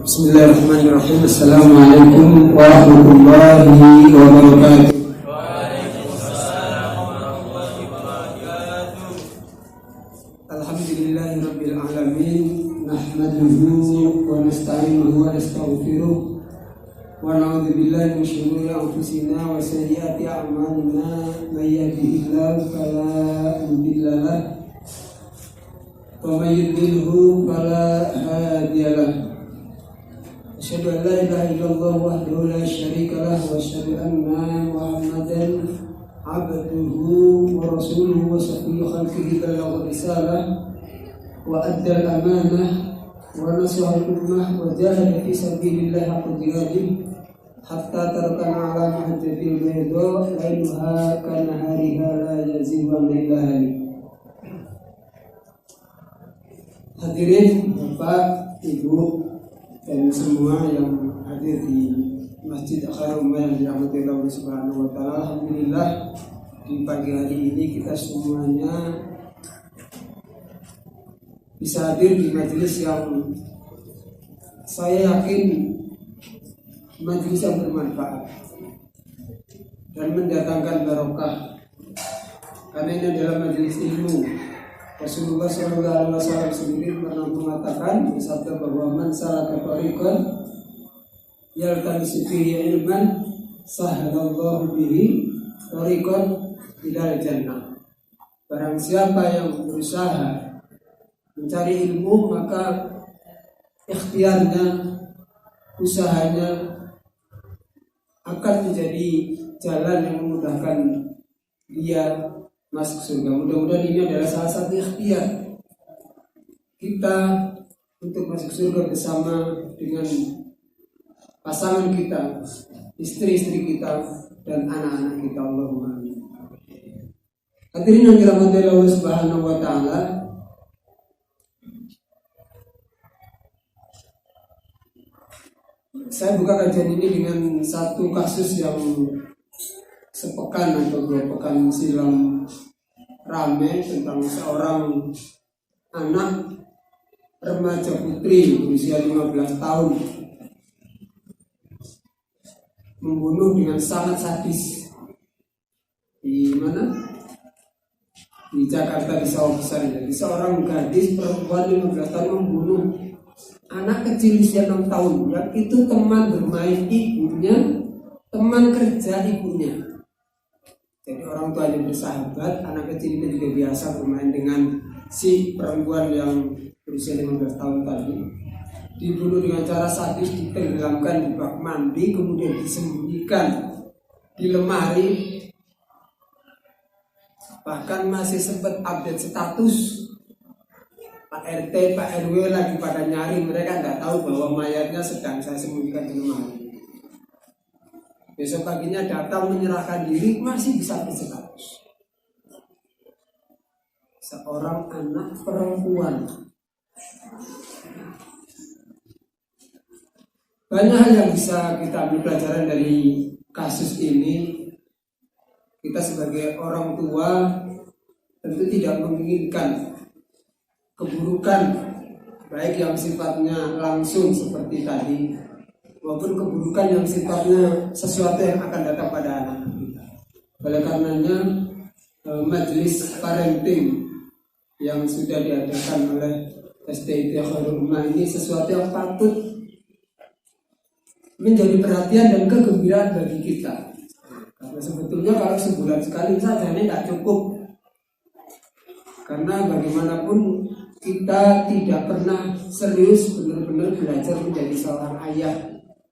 Bismillahirrahmanirrahim. Assalamualaikum warahmatullahi wabarakatuh. Alhamdulillahirabbil alamin. Nahmaduhu wa nasta'inuhu wa nastaghfiruh. Wa na'udzu billahi min shururi anfusina wa sayyiati a'malina. May yahdihillahu fala mudilla lahu wa may yudlilhu fala hadiya lahu. Asyhadu an la ilaha illallah wahdahu la syarika lahu wa asyhadu anna Muhammadan abduhu wa rasuluhu wa safiyyu khalqihi balagha risalah wa adda al-amanah wa nasaha al-ummah wa jahada fi sabilillah haqqa jihadih hatta tarakana ala mahajjatil bayda lailuha kanahariha la yazighu illa halik. Hadirin Bapak, Ibu, dan semua yang hadir di Masjid Khairul Ummah yang dirahmati Allah Subhanahu wa taala. Alhamdulillah di pagi hari ini kita semuanya bisa hadir di majelis yang saya yakin majelis yang bermanfaat dan mendatangkan barokah, karena ini adalah majelis ilmu. Rasulullah SAW sendiri pernah mengatakan, bersabda bahwa man salaka tariqan yaltamisu fihi ilman sahhalallahu bihi tariqan ilal jannah. Barang siapa yang berusaha mencari ilmu, maka ikhtiarnya, usahanya akan menjadi jalan yang memudahkan dia masuk surga. Mudah-mudahan ini adalah salah satu ikhtiar kita untuk masuk surga bersama dengan pasangan kita, istri-istri kita, dan anak-anak kita. Allahumma amin. Hadirin yang dirahmati Allah Subhanahu wa taala, saya buka kajian ini dengan satu kasus yang sepekan atau 2 pekan silam ramai, tentang seorang anak remaja putri berusia 15 tahun membunuh dengan sangat sadis di mana? Di Jakarta, di Sawah Besar. Jadi seorang gadis perempuan 15 tahun membunuh anak kecil usia 6 tahun yang itu teman bermain ibunya, teman kerja ibunya. Jadi orang tuanya bersahabat, anak kecil ini juga biasa bermain dengan si perempuan yang berusia 15 tahun tadi. Dibunuh dengan cara sadis, ditenggelamkan di bak mandi, kemudian disembunyikan di lemari. Bahkan masih sempat update status, Pak RT, Pak RW lagi pada nyari, mereka nggak tahu bahwa mayatnya sedang saya sembunyikan di lemari. Besok paginya datang menyerahkan diri, masih bisa berstatus. Seorang anak perempuan. Banyak hal yang bisa kita ambil pelajaran dari kasus ini. Kita sebagai orang tua tentu tidak menginginkan keburukan, baik yang sifatnya langsung seperti tadi, maupun keburukan yang sifatnya sesuatu yang akan datang pada anak kita. Oleh karenanya majelis parenting yang sudah diadakan oleh STIT Khairul Ummah ini sesuatu yang patut menjadi perhatian dan kegembiraan bagi kita. Karena sebetulnya kalau sebulan sekali saja ini tidak cukup. Karena bagaimanapun kita tidak pernah serius benar-benar belajar menjadi seorang ayah,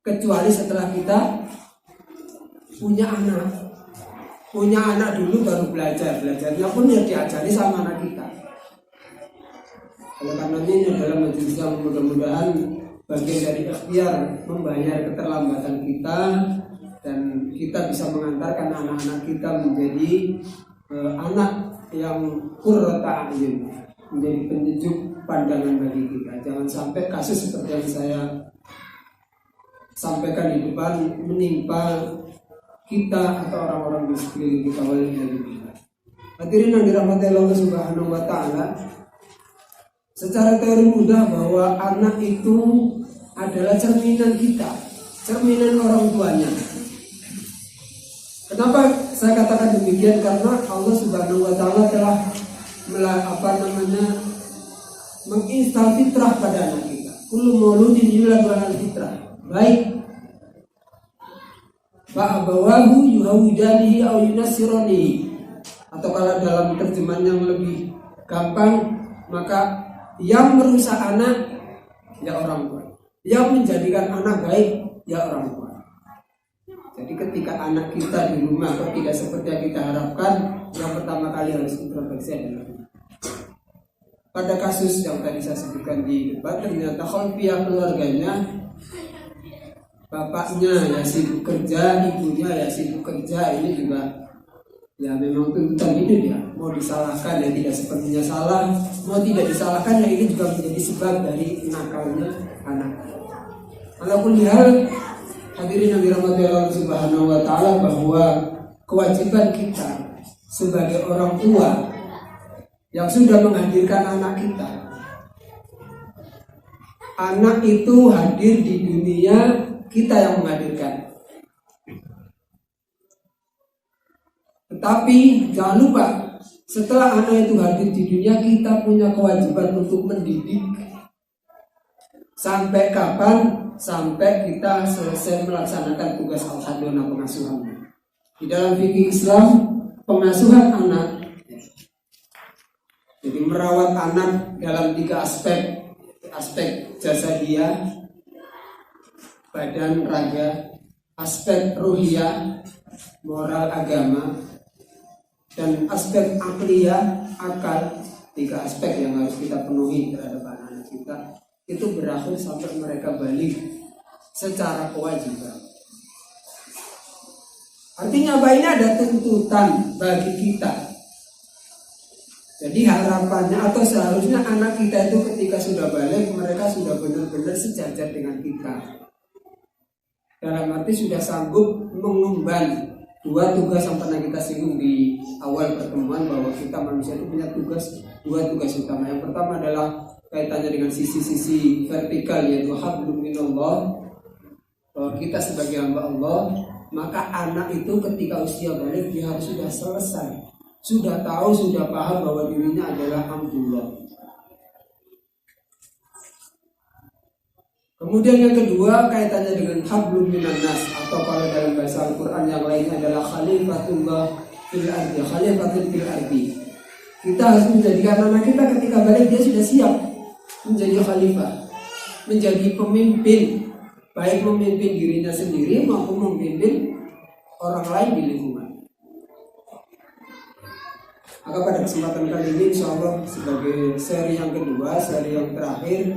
kecuali setelah kita punya anak. Punya anak dulu baru belajar. Belajarnya pun ya diajari sama anak kita. Oleh karena ini adalah majelis yang mudah-mudahan bagian dari ikhtiar membayar keterlambatan kita, dan kita bisa mengantarkan anak-anak kita menjadi anak yang qurrata a'yun, menjadi penyejuk pandangan bagi kita. Jangan sampai kasus seperti yang saya sampaikan di depan menimpa kita atau orang-orang di sekeliling kita. Hadirin yang dirahmati Allah Subhanahu wa taala, secara teori mudah bahwa anak itu adalah cerminan kita, cerminan orang tuanya. Kenapa saya katakan demikian? Karena Allah Subhanahu wa taala telah menginstal fitrah pada anak kita. Kullu mauludin yuladu 'alal fitrah. Baik fa'abawahu yuhawidanihi aw yunassiranihi. Atau kalau dalam terjemahan yang lebih gampang, maka yang merusak anak ya orang tua, yang menjadikan anak baik ya orang tua. Jadi ketika anak kita di rumah kok tidak seperti yang kita harapkan, yang pertama kali harus introspeksi adalah pada kasus yang tadi saya sebutkan di debat, ternyata pihak keluarganya, bapaknya ya sibuk kerja, ibunya ya sibuk kerja. Ini juga ya memang tuntutan hidup ya. Mau disalahkan ya tidak sepertinya salah, mau tidak disalahkan ya ini juga menjadi sebab dari nakalnya anak. Walaupun hal hadirin yang dirahmati Allah Subhanahu wa taala, bahwa kewajiban kita sebagai orang tua yang sudah menghadirkan anak kita, anak itu hadir di dunia, kita yang menghadirkan. Tetapi jangan lupa, setelah anak itu hadir di dunia, kita punya kewajiban untuk mendidik. Sampai kapan? Sampai kita selesai melaksanakan tugas al-hadonah, pengasuhannya. Di dalam fikih Islam, pengasuhan anak, jadi merawat anak dalam 3 aspek. Aspek jasadiah, badan, raga, aspek ruhiyah, moral, agama, dan aspek akliyah, akal. 3 aspek yang harus kita penuhi terhadap anak-anak kita. Itu berakhir sampai mereka balik secara kewajiban. Artinya apa? Ini ada tuntutan bagi kita. Jadi harapannya atau seharusnya anak kita itu ketika sudah balik, mereka sudah benar-benar sejajar dengan kita. Dalam arti sudah sanggup mengemban 2 tugas yang pernah kita singgung di awal pertemuan, bahwa kita manusia itu punya 2 tugas utama. Yang pertama adalah kaitannya dengan sisi-sisi vertikal, yaitu hablum minallah, bahwa kita sebagai hamba Allah, maka anak itu ketika usia balik dia harus sudah selesai, sudah tahu, sudah paham bahwa dirinya adalah Abdullah. Kemudian yang kedua kaitannya dengan hablum minan nas, atau kalau dalam bahasa Al-Quran yang lainnya adalah khalifatullah fil ardi, khalifatul fil ardi. Kita harus menjadikan anak kita ketika balik dia sudah siap menjadi khalifah, menjadi pemimpin, baik memimpin dirinya sendiri maupun memimpin orang lain di lingkungan. Maka pada kesempatan kali ini insyaallah sebagai seri yang kedua, seri yang terakhir,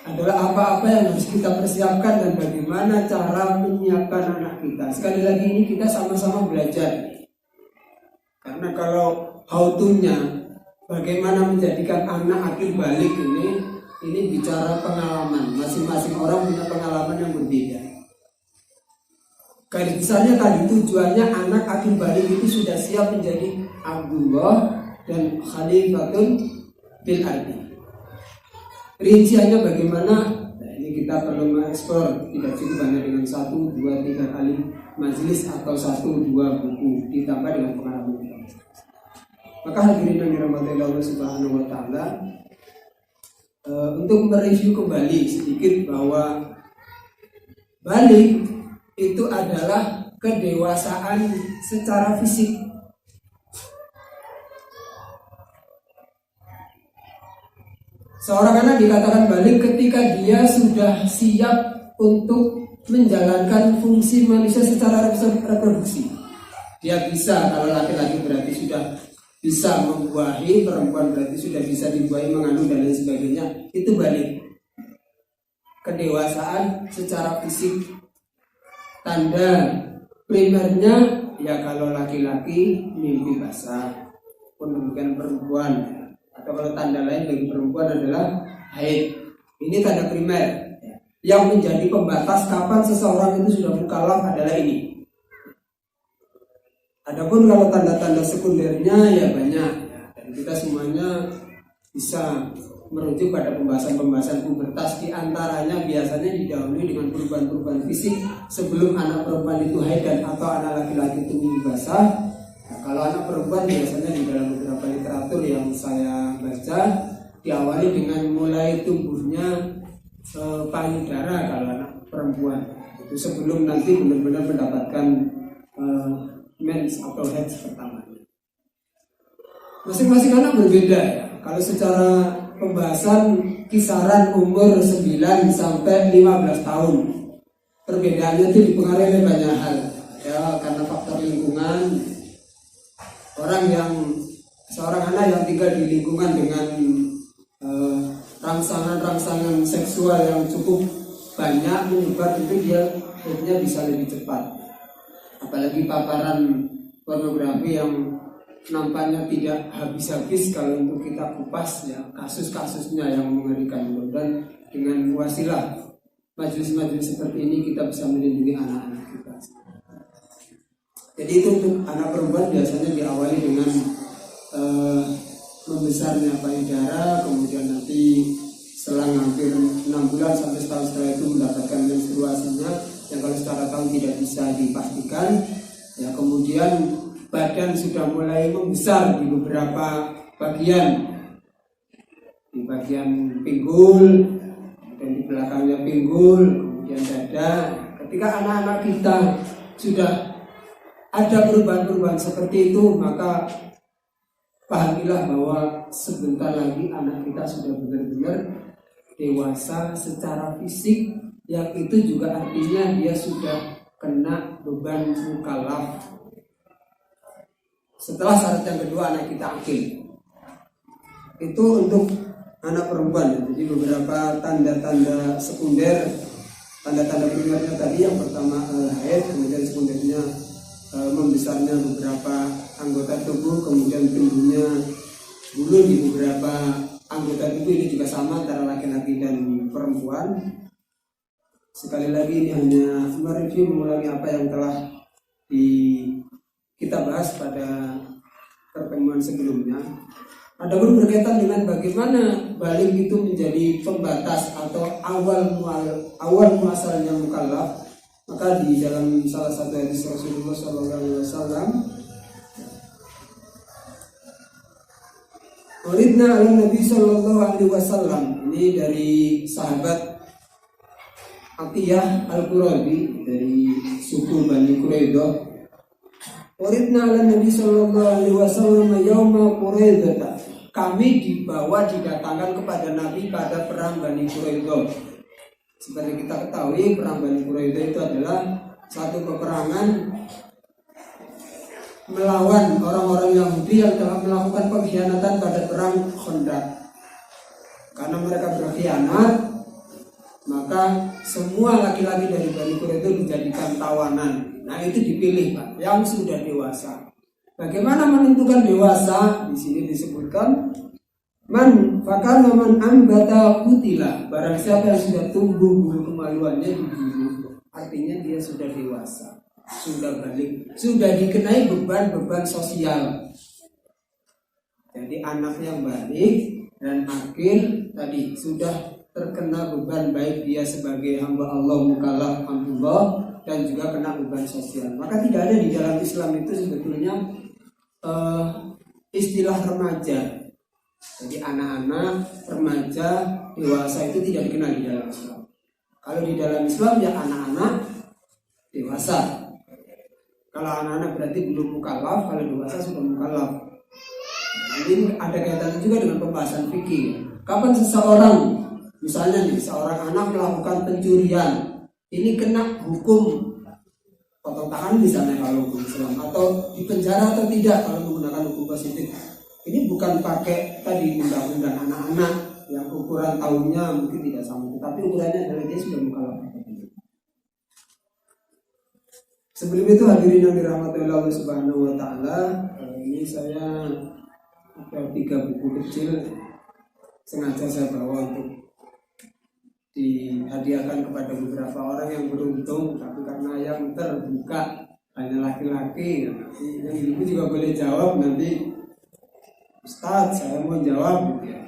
adalah apa-apa yang harus kita persiapkan dan bagaimana cara menyiapkan anak kita. Sekali lagi ini kita sama-sama belajar. Karena kalau how to-nya, bagaimana menjadikan anak akil balik ini bicara pengalaman. Masing-masing orang punya pengalaman yang berbeda. Garis besarnya tadi tujuannya anak akil balik itu sudah siap menjadi Abdullah dan Khalifatun fil ardi. Rinciannya bagaimana? Nah, ini kita perlu mengeksplor. Tidak cukup hanya dengan 1, 2, 3 kali majelis atau 1, 2 buku ditambah dengan pengalaman kita. Maka hadirin yang dirahmati Allah Subhanahu wa taala, untuk mereview kembali sedikit bahwa balik itu adalah kedewasaan secara fisik. Seorang anak dikatakan balik ketika dia sudah siap untuk menjalankan fungsi manusia secara reproduksi. Dia bisa, kalau laki-laki berarti sudah bisa membuahi, perempuan berarti sudah bisa dibuahi, mengandung dan lain sebagainya. Itu balik. Kedewasaan secara fisik. Tanda primernya ya kalau laki-laki mimpi basah, pun demikian perempuan. Atau kalau tanda lain bagi perempuan adalah haid. Ini tanda primer. Yang menjadi pembatas kapan seseorang itu sudah mukallaf adalah ini. Adapun kalau tanda-tanda sekundernya ya banyak, dan kita semuanya bisa merujuk pada pembahasan-pembahasan pubertas, di antaranya biasanya didahului dengan perubahan-perubahan fisik sebelum anak perempuan itu haid dan atau anak laki-laki itu mimpi basah. Nah, kalau anak perempuan biasanya di dalam beberapa literatur yang saya baca diawali dengan mulai tumbuhnya payudara kalau anak perempuan itu sebelum nanti benar-benar mendapatkan mens atau head pertama. Masing-masing anak berbeda ya. Kalau secara pembahasan kisaran umur 9 sampai 15 tahun. Perbedaannya itu dipengaruhi oleh banyak hal. Ya, karena faktor lingkungan. Seorang anak yang tinggal di lingkungan dengan rangsangan-rangsangan seksual yang cukup banyak menyebar, itu dia akhirnya bisa lebih cepat. Apalagi paparan pornografi yang nampaknya tidak habis-habis kalau untuk kita kupas ya kasus-kasusnya yang mengerikan. Dan dengan wasilah majelis-majelis seperti ini kita bisa melindungi anak-anak kita. Jadi itu untuk anak perempuan biasanya diawali dengan membesarnya payudara, kemudian nanti selang hampir 6 bulan sampai setahun setelah itu mendapatkan menstruasinya yang kalau secara tahun tidak bisa dipastikan. Ya, kemudian badan sudah mulai membesar di beberapa bagian, di bagian pinggul dan di belakangnya pinggul, kemudian dada. Ketika anak-anak kita sudah ada perubahan-perubahan seperti itu, maka pahamilah bahwa sebentar lagi anak kita sudah benar-benar dewasa secara fisik, yang itu juga artinya dia sudah kena beban mukallaf. Setelah syarat yang kedua anak kita akil. Itu untuk anak perempuan. Jadi beberapa tanda-tanda sekunder, tanda-tanda primernya tadi yang pertama haid, kemudian sekundernya membesarnya beberapa anggota tubuh, kemudian tumbuhnya bulu di beberapa anggota tubuh. Ini juga sama antara laki-laki dan perempuan. Sekali lagi ini hanya mereview, mengulangi apa yang telah kita bahas pada pertemuan sebelumnya. Adapun berkaitan dengan bagaimana balik itu menjadi pembatas atau awal muasalnya mukallaf, maka di dalam salah satu hadis Rasulullah SAW, Uridna ala Nabi SAW, ini dari sahabat Atiyah Al-Qurabi dari suku Bani Quraidah. Uridna ala Nabi SAW yauma Quraidah. Kami didatangkan kepada Nabi pada perang Bani Quraidah. Seperti kita ketahui, perang Bani Quraidah itu adalah satu peperangan melawan orang-orang Yahudi yang telah melakukan pengkhianatan pada perang Khandaq. Karena mereka berkhianat, maka semua laki-laki dari Bani Quraidah dijadikan tawanan. Nah, itu dipilih Pak yang sudah dewasa. Bagaimana menentukan dewasa? Di sini disebutkan man fakana man ambata kutila. Barang siapa yang sudah tumbuh bulu kemaluannya dibunuh. Artinya dia sudah dewasa, sudah balik, sudah dikenai beban-beban sosial. Jadi anak yang balik dan akil tadi sudah terkena beban, baik dia sebagai hamba Allah mukallaf Alhamdulillah, dan juga kena beban sosial. Maka tidak ada di dalam Islam itu sebetulnya istilah remaja. Jadi anak-anak, remaja, dewasa itu tidak dikenal di dalam Islam. Kalau di dalam Islam ya anak-anak, dewasa. Kalau anak-anak berarti belum mukallaf, kalau dewasa sudah mukallaf. Ini ada kaitannya juga dengan pembahasan fikih. Kapan seseorang, misalnya nih, seorang anak melakukan pencurian, ini kena hukum potong tangan misalnya kalau hukum Islam, atau dipenjara atau tidak kalau menggunakan hukum positif. Ini bukan pakai tadi undang-undang anak-anak yang ukuran tahunnya mungkin tidak sama, tetapi ukurannya adalah dia sudah mukallaf. Sebelum itu hadirin yang dirahmati Allah Subhanahu wa taala, ini saya ada 3 buku kecil sengaja saya bawa untuk dihadiahkan kepada beberapa orang yang beruntung, tapi karena yang terbuka hanya laki-laki, yang ibu juga boleh jawab nanti, Ustaz saya mau jawab gitu ya.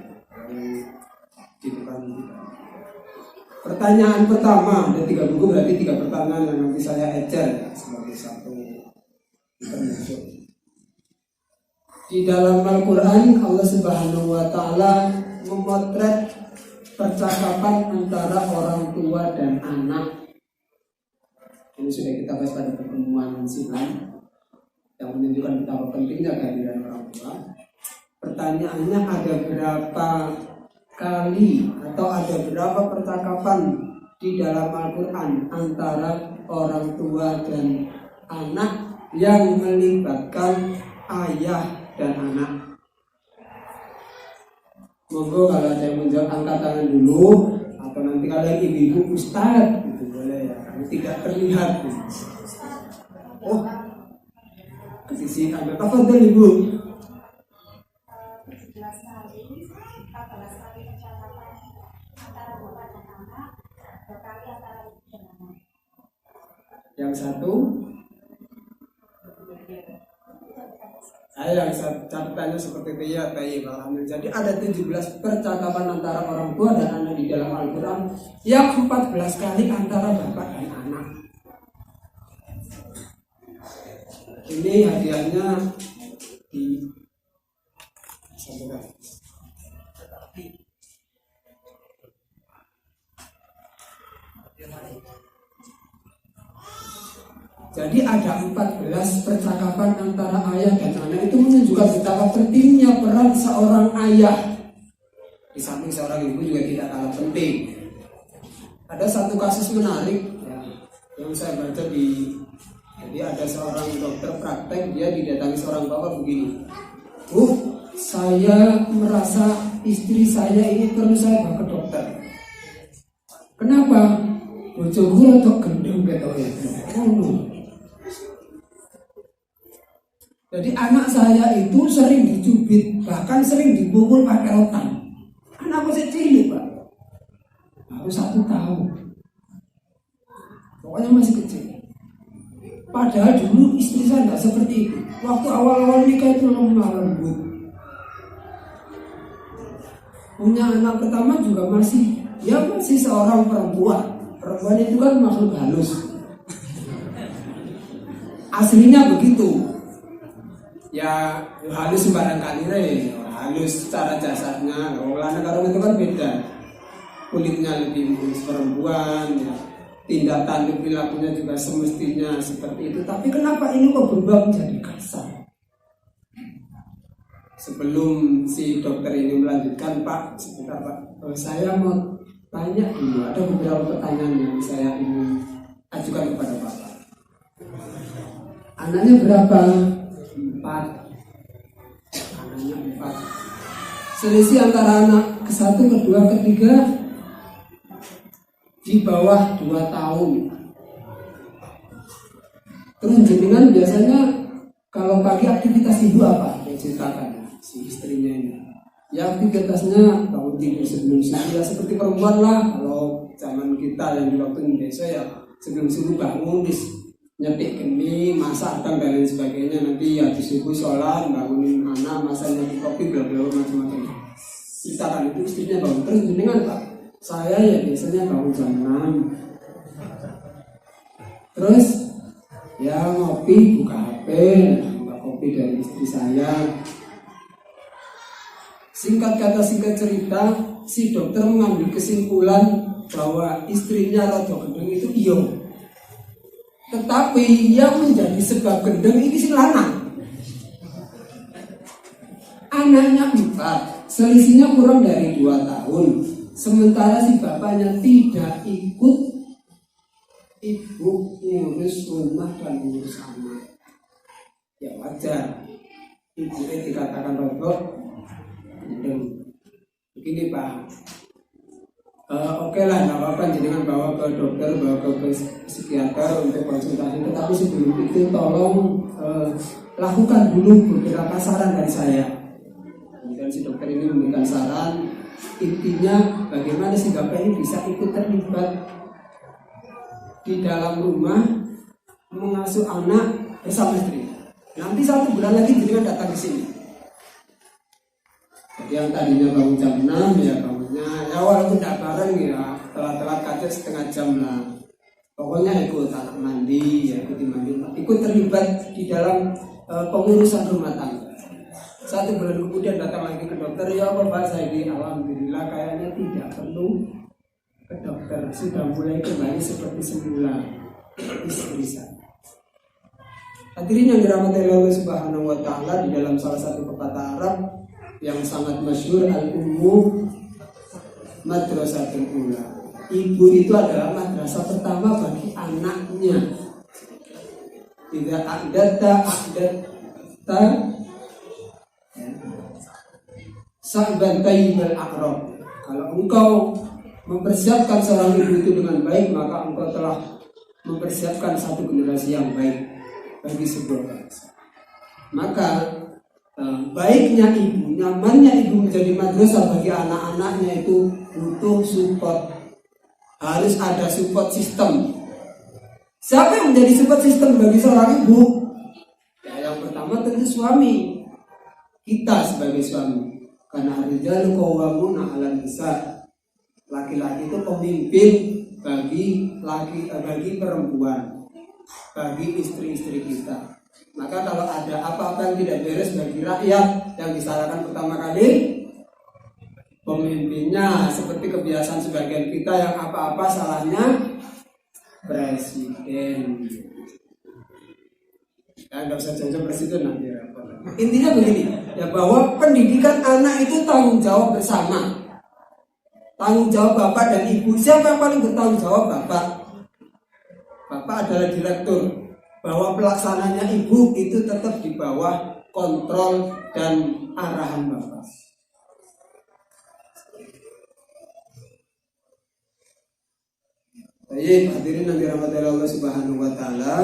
Pertanyaan pertama, ada 3 buku berarti 3 pertanyaan yang nanti saya ecer ya, sebagai satu intermezzo. Di dalam Al-Quran Allah Subhanahu wa Ta'ala memotret percakapan antara orang tua dan anak. Ini sudah kita bahas pada pertemuan silam, yang menunjukkan betapa pentingnya kehadiran orang tua. Pertanyaannya, ada berapa kali atau ada berapa percakapan di dalam Al-Quran antara orang tua dan anak yang melibatkan ayah dan anak? Monggo kalau ada yang menjawab angkat tangan dulu, atau nanti kalian ibu-ibu ustaz gitu boleh ya, kami tidak terlihat. Oh, ke sisi anda, apa tuh ibu? 14 kali percakapan antara bapak dan anak, 2 kali antara ibu dan anak. Yang satu, yang catatannya seperti itu ya, jadi ada 17 percakapan antara orang tua dan anak di dalam Al-Quran, yang 14 kali antara bapak dan anak. Ini hadiahnya di jadi ada 14 percakapan antara ayah dan anak. Itu menunjukkan betapa pentingnya peran seorang ayah. Di samping seorang ibu juga tidak kalah penting. Ada satu kasus menarik ya, yang saya baca jadi ada seorang dokter praktek, dia didatangi seorang bapak begini, saya merasa istri saya ini perlu saya bawa ke dokter. Kenapa? Bojoku untuk gendeng gitu ya. Jadi anak saya itu sering dicubit, bahkan sering dipukul pakai rotan. Anak masih cilik pak, baru 1 tahun, pokoknya masih kecil. Padahal dulu istri saya nggak seperti itu. Waktu awal-awal nikah itu lemah lembut. Punya anak pertama juga masih seorang perempuan. Perempuan itu kan makhluk halus. Aslinya begitu. Ya halus sembarang kali halus secara jasadnya. Kalau anak itu kan beda. Kulitnya lebih mulus perempuan ya. Tindak tanduk perilakunya juga semestinya seperti itu. Tapi kenapa ini kok berubah menjadi kasar? Sebelum si dokter ini melanjutkan, Pak, sebentar Pak, saya mau tanya dulu. Ada beberapa pertanyaan yang saya ingin ajukan kepada Bapak. Anaknya berapa? 4. Anaknya 4. Selisih antara anak ke-1, ke-2, ke-3 di bawah 2 tahun. Terus jenengan biasanya kalau pagi aktivitas ibu apa? Ceritakan si istrinya ini. Ya aktivitasnya bangun tidur sebelum subuh ya seperti perempuan lah. Kalau zaman kita yang di waktu Indonesia ya sebelum subuh bangun, nyetik geni, masak dan lain sebagainya. Nanti ya di subuh sholat, bangunin anak, masak nyetik kopi, bla bla macam-macam. Ceritakan itu istrinya bangun. Terus jenengan Pak, saya ya biasanya bangun jam 6. Terus ya ngopi, buka HP, buka kopi dari istri saya. Singkat kata singkat cerita, si dokter mengambil kesimpulan bahwa istrinya rada gendeng itu iya. Tetapi yang menjadi sebab gendeng ini si lanang. Anaknya 4, selisihnya kurang dari 2 tahun. Sementara si bapaknya tidak ikut ibu ngurus rumah dan ngurus anak. Ya wajar, ibunya dikatakan roboh. Begini Pak, oke lah, nggak apa-apa jenengan bawa ke dokter, bawa ke psikiater untuk konsultasi. Tetapi sebelum itu tolong lakukan dulu beberapa saran dari saya. Kemudian si dokter ini memberikan saran. Intinya bagaimana si bapak ini bisa ikut terlibat di dalam rumah mengasuh anak bersama istri. Nanti 1 bulan lagi jenengan datang ke sini. Jadi yang tadinya bangun jam 6 ya bangunnya ya walaupun tidak bareng ya telat-telat kacau setengah jam lah. Pokoknya ikut anak mandi, ya ikut mandi, ikut terlibat di dalam pengurusan rumah tangga. 1 bulan kemudian datang lagi ke dokter, ya apa Pak, saya di alhamdulillah kayaknya tidak perlu ke dokter, sudah mulai kembali seperti semula istri saya. Hadirin yang dirahmati Allah Subhanahu wa taala, di dalam salah satu pepatah Arab yang sangat masyhur, al-ummu madrasatul ula. Ibu itu adalah madrasah pertama bagi anaknya. Tidak a'data sa'ban tayyibal aqrab. Kalau engkau mempersiapkan seorang ibu itu dengan baik, maka engkau telah mempersiapkan satu generasi yang baik bagi sebuah bangsa. Maka baiknya ibu, nyamannya ibu menjadi madrasah bagi anak-anaknya itu butuh support. Harus ada support system. Siapa yang menjadi support system bagi seorang ibu? Ya, yang pertama tentu suami. Kita sebagai suami. Karena ar-rijalu qawwamuna 'alan nisa. Laki-laki itu pemimpin bagi perempuan, bagi istri-istri kita. Maka kalau ada apa-apa yang tidak beres bagi rakyat, yang disalahkan pertama kali pemimpinnya. Seperti kebiasaan sebagian kita yang apa-apa salahnya presiden. Ya nggak usah jauh-jauh presiden nanti. Intinya begini, ya bahwa pendidikan anak itu tanggung jawab bersama. Tanggung jawab bapak dan ibu. Siapa yang paling bertanggung jawab? Bapak. Bapak adalah direktur. Bahwa pelaksananya ibu itu tetap di bawah kontrol dan arahan bapak. Baik, hadirin yang dirahmati Allah Subhanahu wa taala.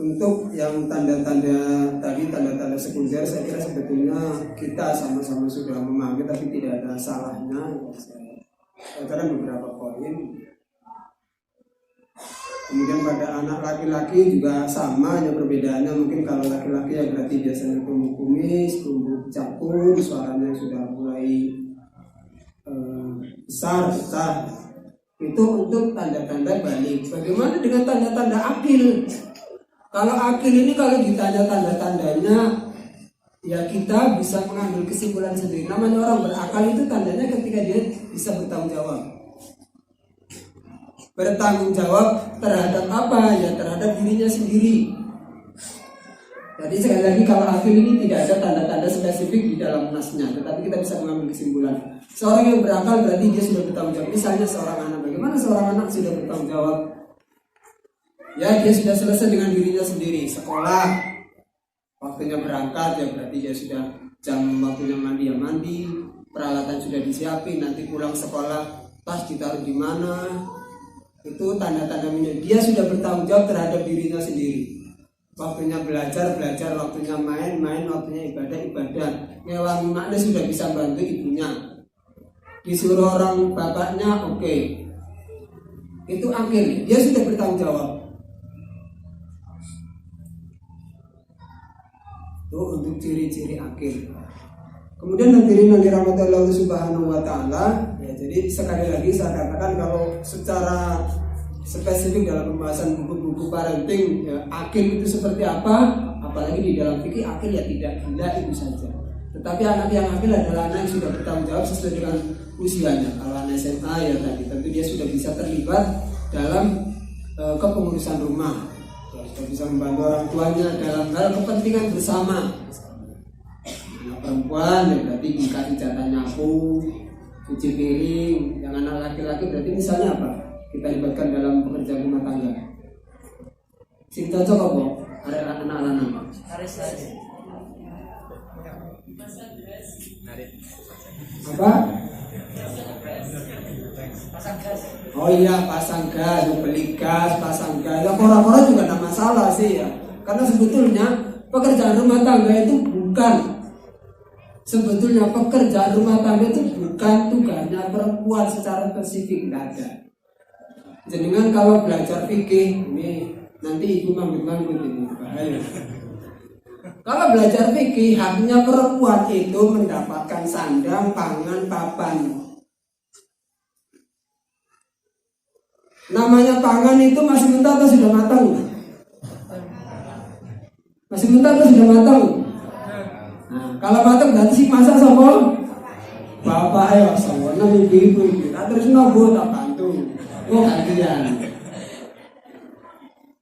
Untuk yang tanda-tanda tadi, tanda-tanda sekunder, saya kira sebetulnya kita sama-sama sudah memahami, tapi tidak ada salahnya. Saya kira beberapa poin. Kemudian pada anak laki-laki juga sama, hanya perbedaannya mungkin kalau laki-laki ya berarti biasanya tumbuh kumis, tumbuh capur, suaranya sudah mulai besar. Itu untuk tanda-tanda balik. Bagaimana dengan tanda-tanda akil? Kalau akil ini kalau ditanya tanda-tandanya, ya kita bisa mengambil kesimpulan sendiri. Namanya orang berakal itu tandanya ketika dia bisa bertanggung jawab. Bertanggung jawab terhadap apa? Ya terhadap dirinya sendiri. Jadi sekali lagi, kalau akil ini tidak ada tanda-tanda spesifik di dalam nasnya, tetapi kita bisa mengambil kesimpulan. Seorang yang berakal berarti dia sudah bertanggung jawab. Misalnya seorang anak, bagaimana seorang anak sudah bertanggung jawab? Ya dia sudah selesai dengan dirinya sendiri. Sekolah, waktunya berangkat, ya berarti dia sudah jam waktunya mandi ya mandi, peralatan sudah disiapin, nanti pulang sekolah tas ditaruh di mana. Itu tanda-tanda dia sudah bertanggung jawab terhadap dirinya sendiri. Waktunya belajar, waktunya main, waktunya ibadah. Ngewangi makna sudah bisa bantu ibunya. Disuruh orang bapaknya, oke. Itu akhir, dia sudah bertanggung jawab. Itu untuk ciri-ciri akhir. Kemudian hadirin yang dirahmati Allah Subhanahu wa taala, ya jadi sekali lagi saya katakan kalau secara spesifik dalam pembahasan buku-buku parenting, ya, akil itu seperti apa, apalagi di dalam fikih akil ya tidak gila itu saja. Tetapi anak yang akil adalah anak yang sudah bertanggung jawab sesuai dengan usianya. Kalau anak SMA ya tadi tentu dia sudah bisa terlibat dalam kepengurusan rumah, ya, sudah bisa membantu orang tuanya dalam hal kepentingan bersama. Anak perempuan ya berarti dikasih jatah nyapu, cuci piring. Yang anak laki-laki berarti misalnya apa? Kita libatkan dalam pekerjaan rumah tangga. Sing cocok apa? Anak lanang. Apa? Oh iya, pasang gas, beli gas, pasang gas. Ya kora-kora juga tidak masalah sih ya. Karena sebetulnya pekerjaan rumah tangga itu bukan tugasnya perempuan secara spesifik, tidak ada. Jenengan kalau belajar fikih ini nanti ibu manggut ini bahaya. Kalau belajar fikih, haknya perempuan itu mendapatkan sandang, pangan, papan. Namanya pangan itu masih mentah atau sudah matang? Masih mentah atau sudah matang? Nah, kalau matang berarti sih masak sama bapak ayo sama ibu-ibu. Nah, terus nobo tak bantu. Oh gantian.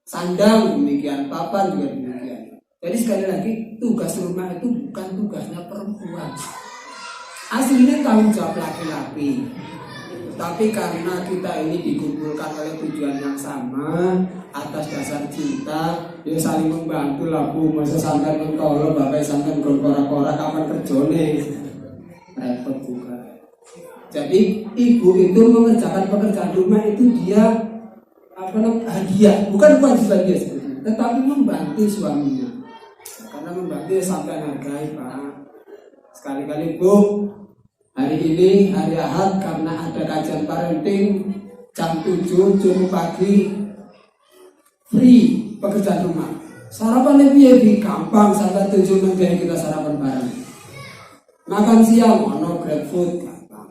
Sandang demikian, papan juga demikian. Jadi sekali lagi tugas rumah itu bukan tugasnya perempuan. Aslinya tanggung jawab laki-laki. Tapi karena kita ini dikumpulkan oleh tujuan yang sama atas dasar cinta, ya saling membantu lah bu. Masa sampai mentolo, bapak sampai kora-kora kapan kerjone repot juga. Jadi ibu itu mengerjakan pekerjaan rumah itu dia hadiah, bukan kewajiban dia sebetulnya, tetapi membantu suaminya. Karena membantu ya sampai hargai pak. Sekali-kali bu, hari ini hari Ahad karena ada kajian parenting jam 7 cukup pagi free pekerjaan rumah. Sarapan lebih gampang sampai 7 nanti kita sarapan bareng. Makan siang ono grab food gampang.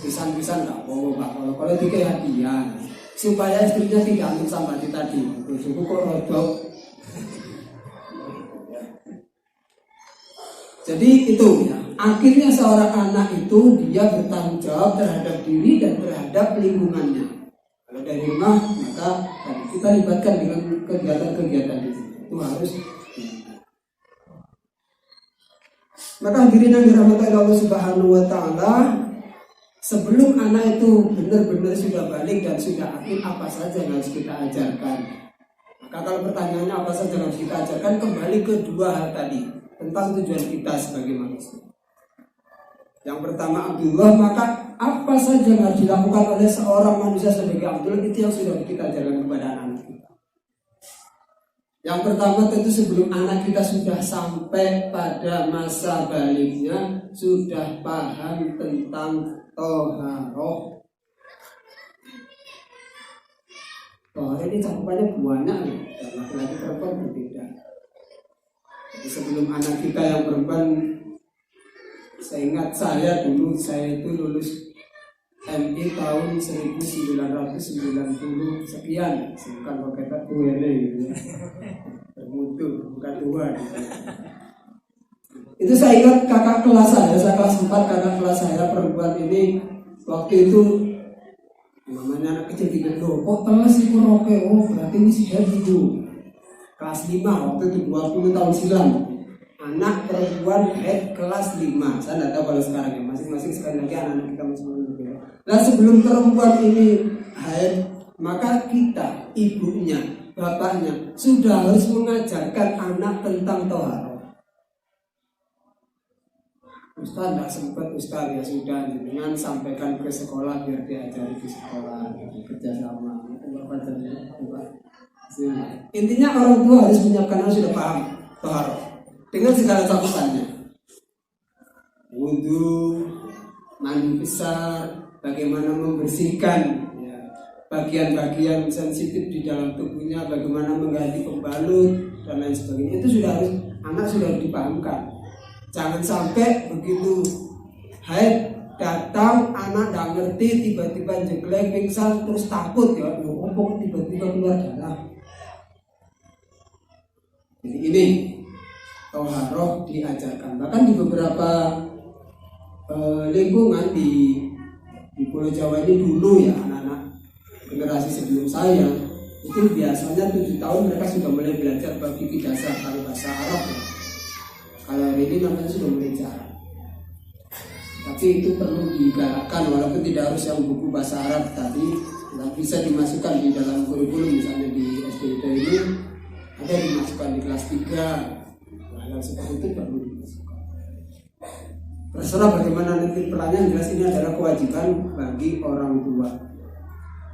Pisang-pisang nggak apa-apa kalau tiga hadiah supaya istrinya tidak ambil sampah tadi. Terus kok rodok. Jadi itu ya. Akhirnya seorang anak itu dia bertanggung jawab terhadap diri dan terhadap lingkungannya. Kalau dari rumah maka kita libatkan dengan kegiatan-kegiatan itu harus. Maka hadirin yang dirahmati Allah Subhanahu wa taala, sebelum anak itu benar-benar sudah balik dan sudah akil, apa saja yang harus kita ajarkan? Maka kalau pertanyaannya apa saja yang harus kita ajarkan, kembali ke dua hal tadi tentang tujuan kita sebagai manusia. Yang pertama Abdullah, maka apa saja yang harus dilakukan oleh seorang manusia sebagai Abdullah itu yang sudah kita ajarkan kepada anak kita. Yang pertama tentu sebelum anak kita sudah sampai pada masa baliknya sudah paham tentang toharoh. Toharoh ini cakupannya banyak ya, dan laki-laki perempuan berbeda. Jadi sebelum anak kita yang perempuan, saya ingat saya itu lulus MI tahun 1990 sekian, bukan pakai UNE gitu ya, bermutu bukan tua gitu. Itu saya ingat kakak kelas saya kelas 4, kakak kelas saya perempuan ini waktu itu namanya anak kecil gitu, kok teles sih kuroke, oh berarti ini sih itu kelas 5 waktu itu 20 tahun silam. Anak perempuan head kelas 5. Saya tidak tahu kalau sekarang ya, masing-masing sekali lagi anak-anak kita masing-masing berbeda. Nah sebelum perempuan ini head, maka kita, ibunya, bapaknya sudah harus mengajarkan anak tentang toharoh. Ustaz tidak sempat, Ustaz ya sudah, dengan sampaikan ke sekolah biar diajari di sekolah, kerjasama. Intinya orang tua harus menyiapkan, harus sudah paham toharoh dengan segala cakupannya, wudhu, mandi besar, bagaimana membersihkan ya, bagian-bagian sensitif di dalam tubuhnya, bagaimana mengganti pembalut dan lain sebagainya. Itu sudah harus anak sudah dipahamkan. Jangan sampai begitu haid datang anak tidak ngerti tiba-tiba jeglek pingsan terus takut ya, kok tiba-tiba keluar darah. Jadi ini toharoh diajarkan. Bahkan di beberapa lingkungan di Pulau Jawa ini dulu ya, anak-anak generasi sebelum saya itu biasanya 7 tahun mereka sudah mulai belajar bab fikih dasar kalau bahasa Arab ya. Kalau hari ini namanya sudah mulai jarang. Tapi itu perlu digalakkan walaupun tidak harus yang buku bahasa Arab tadi, tidak bisa dimasukkan di dalam kurikulum. Misalnya di SDT ini ada dimasukkan di kelas 3. Hal seperti itu perlu dimasukkan. Terserah bagaimana nanti perannya, jelas ini adalah kewajiban bagi orang tua.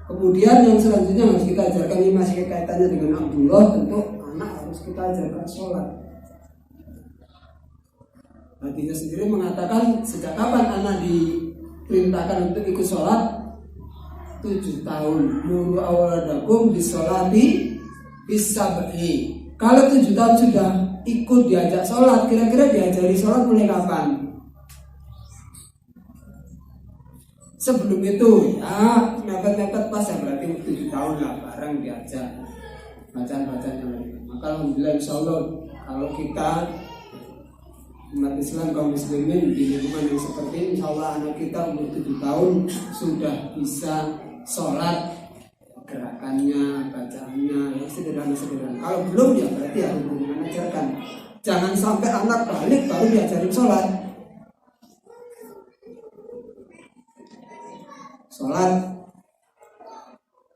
Kemudian yang selanjutnya harus kita ajarkan, ini masih kaitannya dengan Abdullah, tentu anak harus kita ajarkan sholat. Hadisnya sendiri mengatakan sejak kapan anak diperintahkan untuk ikut sholat? 7 tahun. Muru awaladakum bisolati bisabhi. Kalau 7 tahun sudah ikut diajak sholat, kira-kira diajari sholat mulai kapan? Sebelum itu ya mepet-mepet pas ya, berarti 7 tahun lah bareng diajak bacaan-bacaan yang lain. Maka alhamdulillah insyaallah kalau kita umat Islam kaum muslimin di lingkungan yang seperti ini, insyaallah anak kita umur 7 tahun sudah bisa sholat, gerakannya, bacaannya ya sederhana-sederhana. Kalau belum ya berarti harus mengajarkan. Jangan sampai anak balik baru diajarin sholat.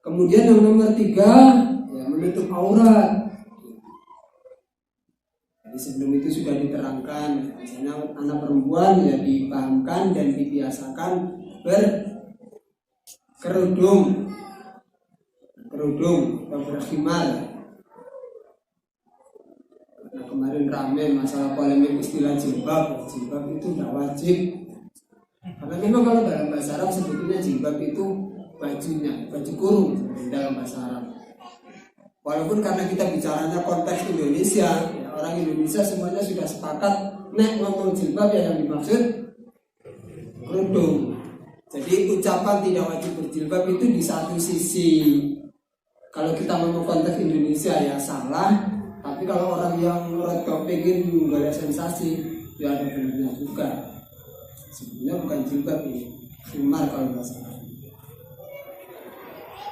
Kemudian yang nomor 3 ya menutup aurat. Jadi sebelum itu sudah diterangkan, misalnya anak perempuan ya dipahamkan dan dibiasakan berkerudung atau berkhimar. Nah kemarin rame masalah polemik istilah jilbab itu tidak wajib. Karena memang kalau dalam bahasa Arab sebetulnya jilbab itu bajunya, baju kurung dalam bahasa Arab. Walaupun karena kita bicaranya konteks Indonesia, ya, orang Indonesia semuanya sudah sepakat nek ngomong jilbab ya yang dimaksud kerudung. Jadi ucapan tidak wajib berjilbab itu di satu sisi kalau kita ngomong konteks Indonesia ya salah, tapi kalau orang yang pengen menggolek sensasi ya ada benarnya juga. Sebenarnya bukan jilbab ini, khimar kalau bahasa Arab.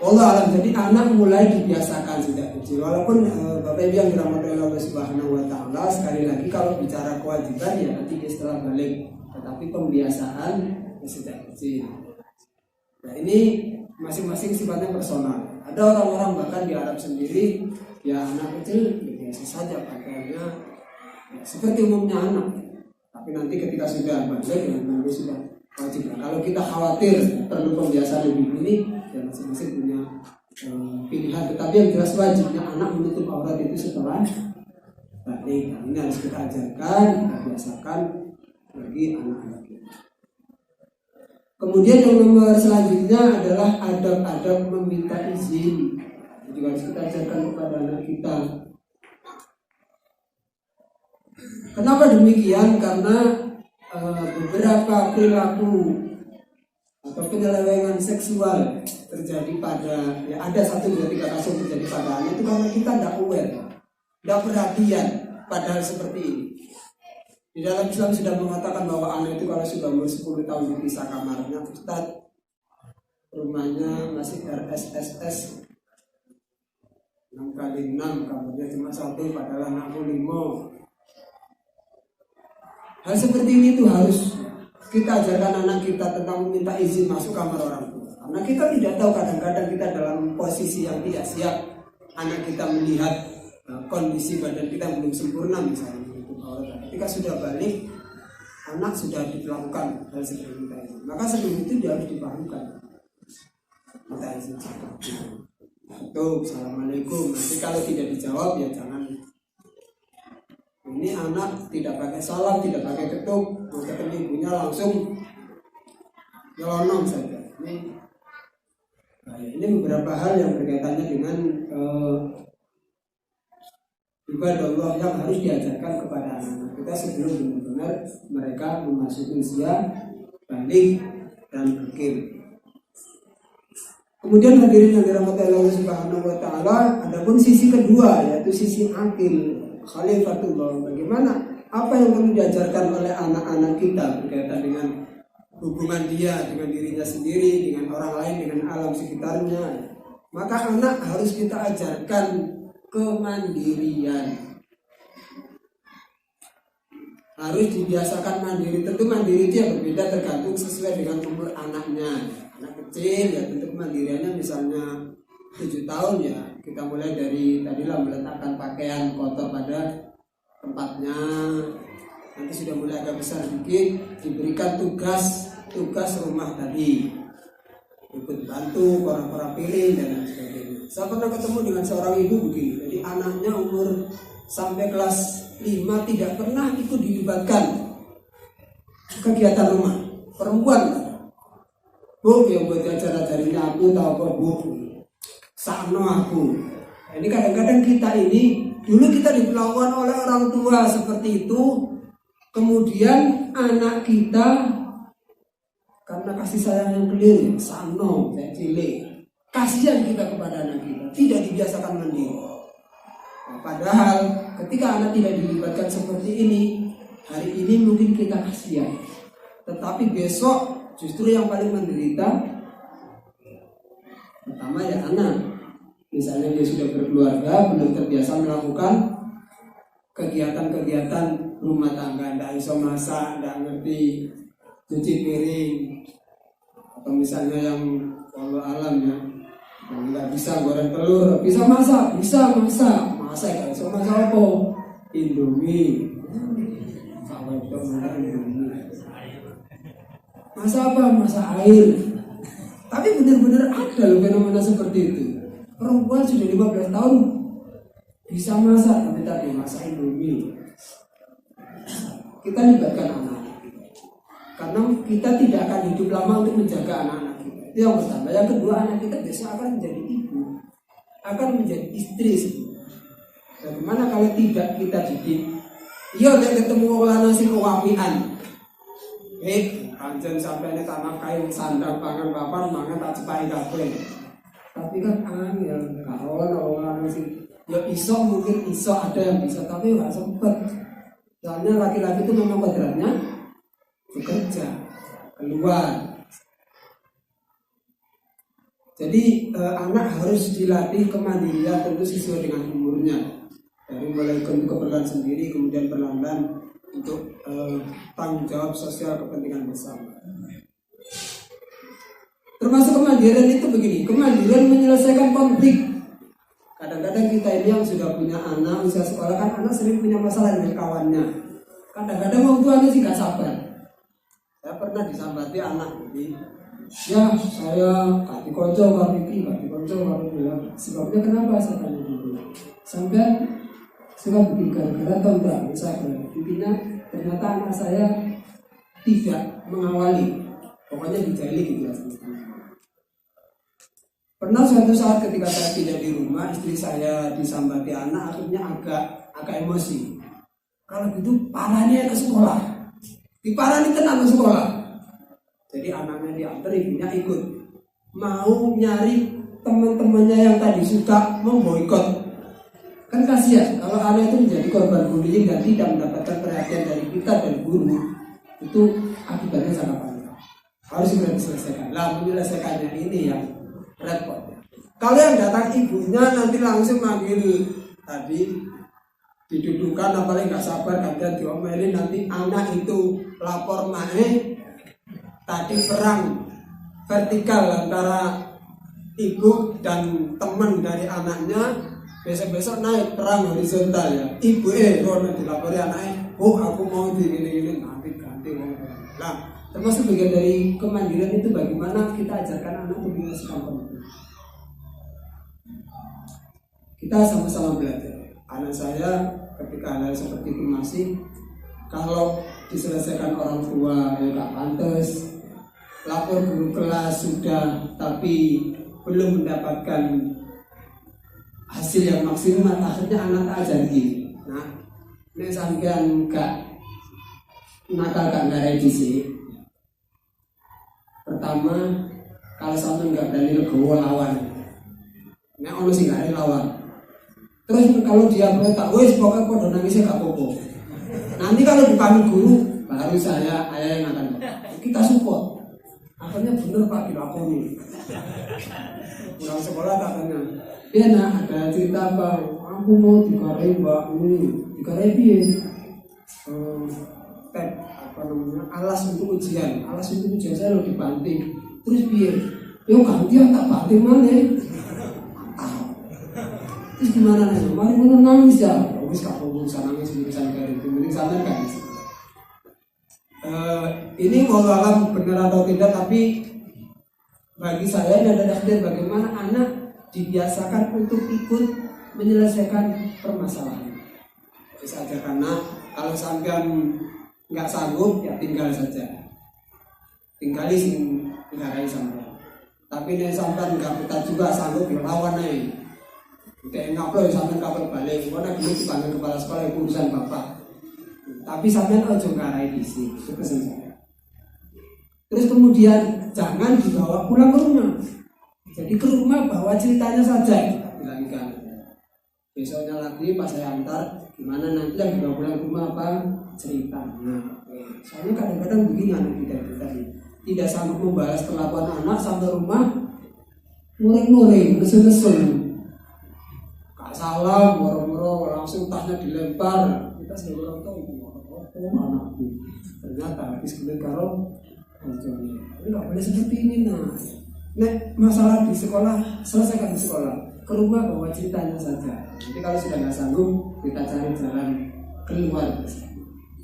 Allah alam, jadi anak mulai dibiasakan sejak kecil. Walaupun Bapak Ibu yang dirahmati Allah Subhanahu wa taala, sekali lagi kalau bicara kewajiban ya nanti setelah balik, tetapi pembiasaan sejak kecil. Nah ini masing-masing sifatnya personal. Ada orang-orang bahkan di Arab sendiri ya anak kecil ya biasa saja pakaiannya ya, seperti umumnya anak. Tapi nanti ketika sudah balik ya nanti sudah wajib. Nah, kalau kita khawatir perlu pembiasaan lebih dini ya masing-masing punya pilihan. Tetapi yang jelas wajibnya anak menutup aurat itu setelah balik. Nah, ini harus kita ajarkan, kita biasakan bagi anak-anak kita. Kemudian yang nomor selanjutnya adalah adab-adab meminta izin. Jadi harus kita ajarkan kepada anak kita. Kenapa demikian? Karena beberapa perilaku atau penyelewengan seksual terjadi pada ya ada 1-2-3 kasus terjadi pada anak itu karena kita tidak aware, tidak perhatian pada hal seperti ini. Di dalam Islam sudah mengatakan bahwa anak itu kalau sudah umur 10 tahun dipisah kamarnya, Ustaz rumahnya masih RSSS 6x6, kamarnya cuma 1 padahal anakku 5. Hal seperti ini tuh harus kita ajarkan anak kita tentang meminta izin masuk kamar orang tua. Karena kita tidak tahu, kadang-kadang kita dalam posisi yang tidak siap. Anak kita melihat kondisi badan kita belum sempurna misalnya. Ketika sudah balik, anak sudah dilakukan hal seperti itu. Maka sebelum itu dia harus dipahamkan. Minta izin. Assalamualaikum. Nanti kalau tidak dijawab ya jangan. Ini anak tidak pakai salam, tidak pakai ketuk, mau ketemu ibunya langsung nyelonong saja. Ini beberapa hal yang berkaitannya dengan ibadah Allah yang harus diajarkan kepada anak-anak kita sebelum benar-benar mereka memasuki usia balik dan berkir. Kemudian hadirin yang dirahmati Allah Subhanahu wa taala, adapun sisi kedua yaitu sisi akil. Khalifatullah, bagaimana apa yang perlu diajarkan oleh anak-anak kita berkaitan dengan hubungan dia dengan dirinya sendiri, dengan orang lain, dengan alam sekitarnya. Maka anak harus kita ajarkan kemandirian. Harus dibiasakan mandiri. Tentu mandiri itu yang berbeda tergantung sesuai dengan umur anaknya. Anak kecil ya tentu kemandiriannya misalnya 7 tahun ya kita mulai dari tadilah meletakkan pakaian kotor pada tempatnya. Nanti sudah mulai agak besar sedikit diberikan tugas rumah tadi, ikut bantu orang-orang piring dan lain sebagainya. Saya pernah ketemu dengan seorang ibu begini, jadi anaknya umur sampai kelas 5 tidak pernah ikut dilibatkan kegiatan rumah. Perempuan, Bu yang buat acara-acaranya aku tahu kok Bu, sakno aku. Ini kadang-kadang kita ini Dulu kita diperlakukan oleh orang tua seperti itu, kemudian anak kita karena kasih sayang yang keliru, sano, saya cilik, kasihan kita kepada anak kita, tidak dibiasakan mandiri. Nah, padahal ketika anak tidak dilibatkan seperti ini, hari ini mungkin kita kasihan, tetapi besok justru yang paling menderita pertama ya anak. Misalnya dia sudah berkeluarga, belum terbiasa melakukan kegiatan-kegiatan rumah tangga, tidak bisa masak, tidak ngerti cuci piring, atau misalnya yang walau alam ya, yang nggak bisa goreng telur, bisa masak, nggak bisa masak apa? Indomie, masak apa? Masak air. Tapi benar-benar ada loh fenomena seperti itu. Perempuan sudah 15 tahun bisa masak, tapi tadi masak Indomie. Kita libatkan anak, karena kita tidak akan hidup lama untuk menjaga anak-anak kita. Itu yang pertama. Yang kedua, anak kita besok akan menjadi ibu, akan menjadi istri. Bagaimana kalau tidak kita didik? Iya, dia ketemu orang nasi kewapian. Anjen sampai ini tanah kayu sandang pangan papan mangan tak cepai kabeh. Tapi kan angel kawan orang sih. Ya iso mungkin iso ada yang bisa, tapi nggak sempet. Soalnya laki-laki itu memang kodratnya bekerja keluar. Jadi anak harus dilatih kemandirian tentu sesuai dengan umurnya. Dari mulai keperluan sendiri, kemudian perlahan untuk tanggung jawab sosial kepentingan bersama. Termasuk kemandirian itu begini, kemandirian menyelesaikan konflik. Kadang-kadang kita ini yang sudah punya anak, usia sekolah kan anak sering punya masalah dengan kawannya. Kadang-kadang orang tuanya sih gak sabar. Saya pernah disambati anak ini, ya saya kaki konco, kaki bilang, sebabnya kenapa saya tanya dulu. Sampai suka bikin gara-gara atau enggak, misalnya intinya ternyata anak saya tidak mengawali, pokoknya dijahili gitu ya. Pernah suatu saat ketika saya tidak di rumah, istri saya disambati anak, akhirnya agak emosi. Kalau gitu parahnya ke sekolah, diparani tenang ke sekolah. Jadi anaknya diantar, ibunya ikut, mau nyari teman-temannya yang tadi suka memboikot. Kan kasihan kalau anak itu menjadi korban bullying dan tidak mendapatkan perhatian dari kita dan guru, itu akibatnya sangat panjang. Harus segera diselesaikan. Lah menyelesaikannya ini yang repot. Kalau yang datang ibunya nanti langsung manggil tadi, didudukan apalagi nggak sabar gantian diomelin, nanti anak itu lapor mae. Tadi perang vertikal antara ibu dan teman dari anaknya, besok-besok naik perang horizontal ya. Ibu rono dilapori anaknya, oh aku mau digini-gini, nanti ganti wong. Nah, termasuk bagian dari kemandirian itu bagaimana kita ajarkan anak untuk menyelesaikan konflik. Kita sama-sama belajar. Anak saya ketika hal seperti itu masih, kalau diselesaikan orang tua ya gak pantas, lapor guru kelas sudah tapi belum mendapatkan hasil yang maksimal, akhirnya anak ajar gini. Nah, ini sampean gak nakal gak ngarai sih. Pertama, kalau sampean gak berani legowo lawan, ini ono sih gak ada lawan. Terus kalau dia tak wes pokoknya podo nangisnya gak apa-apa. Nanti kalau dipanggil guru, baru saya ayah yang akan kita support. Akhirnya bener Pak dilakoni. Pulang sekolah katanya, ya nah ada cerita apa? Aku mau dikarai mbak ini, dikarai dia tab apa namanya, alas untuk ujian saya lo dibanting. Terus biar, yo gantian tak banting mana? Terus gimana nih? Mari mana nangis ya? Wis gak bisa nangis urusan kayak itu, mending santai kan. Ini mau alam benar atau tidak, tapi bagi saya ini ada takdir bagaimana anak dibiasakan untuk ikut menyelesaikan permasalahan. Bisa aja karena kalau sampean nggak sanggup ya tinggal saja, tinggali sing tinggalai sampean. Tapi nih sampean nggak betah juga sanggup ya lawan nih. Kayak ngaplo sampean kapal balik, kok nek dipanggil kepala sekolah itu urusan bapak. Tapi sampean ojo ngarai disi, itu pesan saya. Terus kemudian jangan dibawa pulang ke rumah. Jadi ke rumah bawa ceritanya saja, kita bilangkan. Besoknya lagi pas saya antar, gimana nanti yang dibawa pulang ke rumah apa ceritanya. Soalnya kadang-kadang begini anak kita tadi, tidak sanggup membalas perlakuan anak sampai rumah, nguring-nguring, nesul-nesul. Salam, moro-moro langsung tasnya dilempar. Kita sendiri orang tahu anakku. Ternyata habis kulit karo bojone. Ini nggak boleh seperti ini nah. Nek masalah di sekolah selesaikan di sekolah. Ke rumah bawa ceritanya saja. Nanti kalau sudah nggak sanggup kita cari jalan keluar.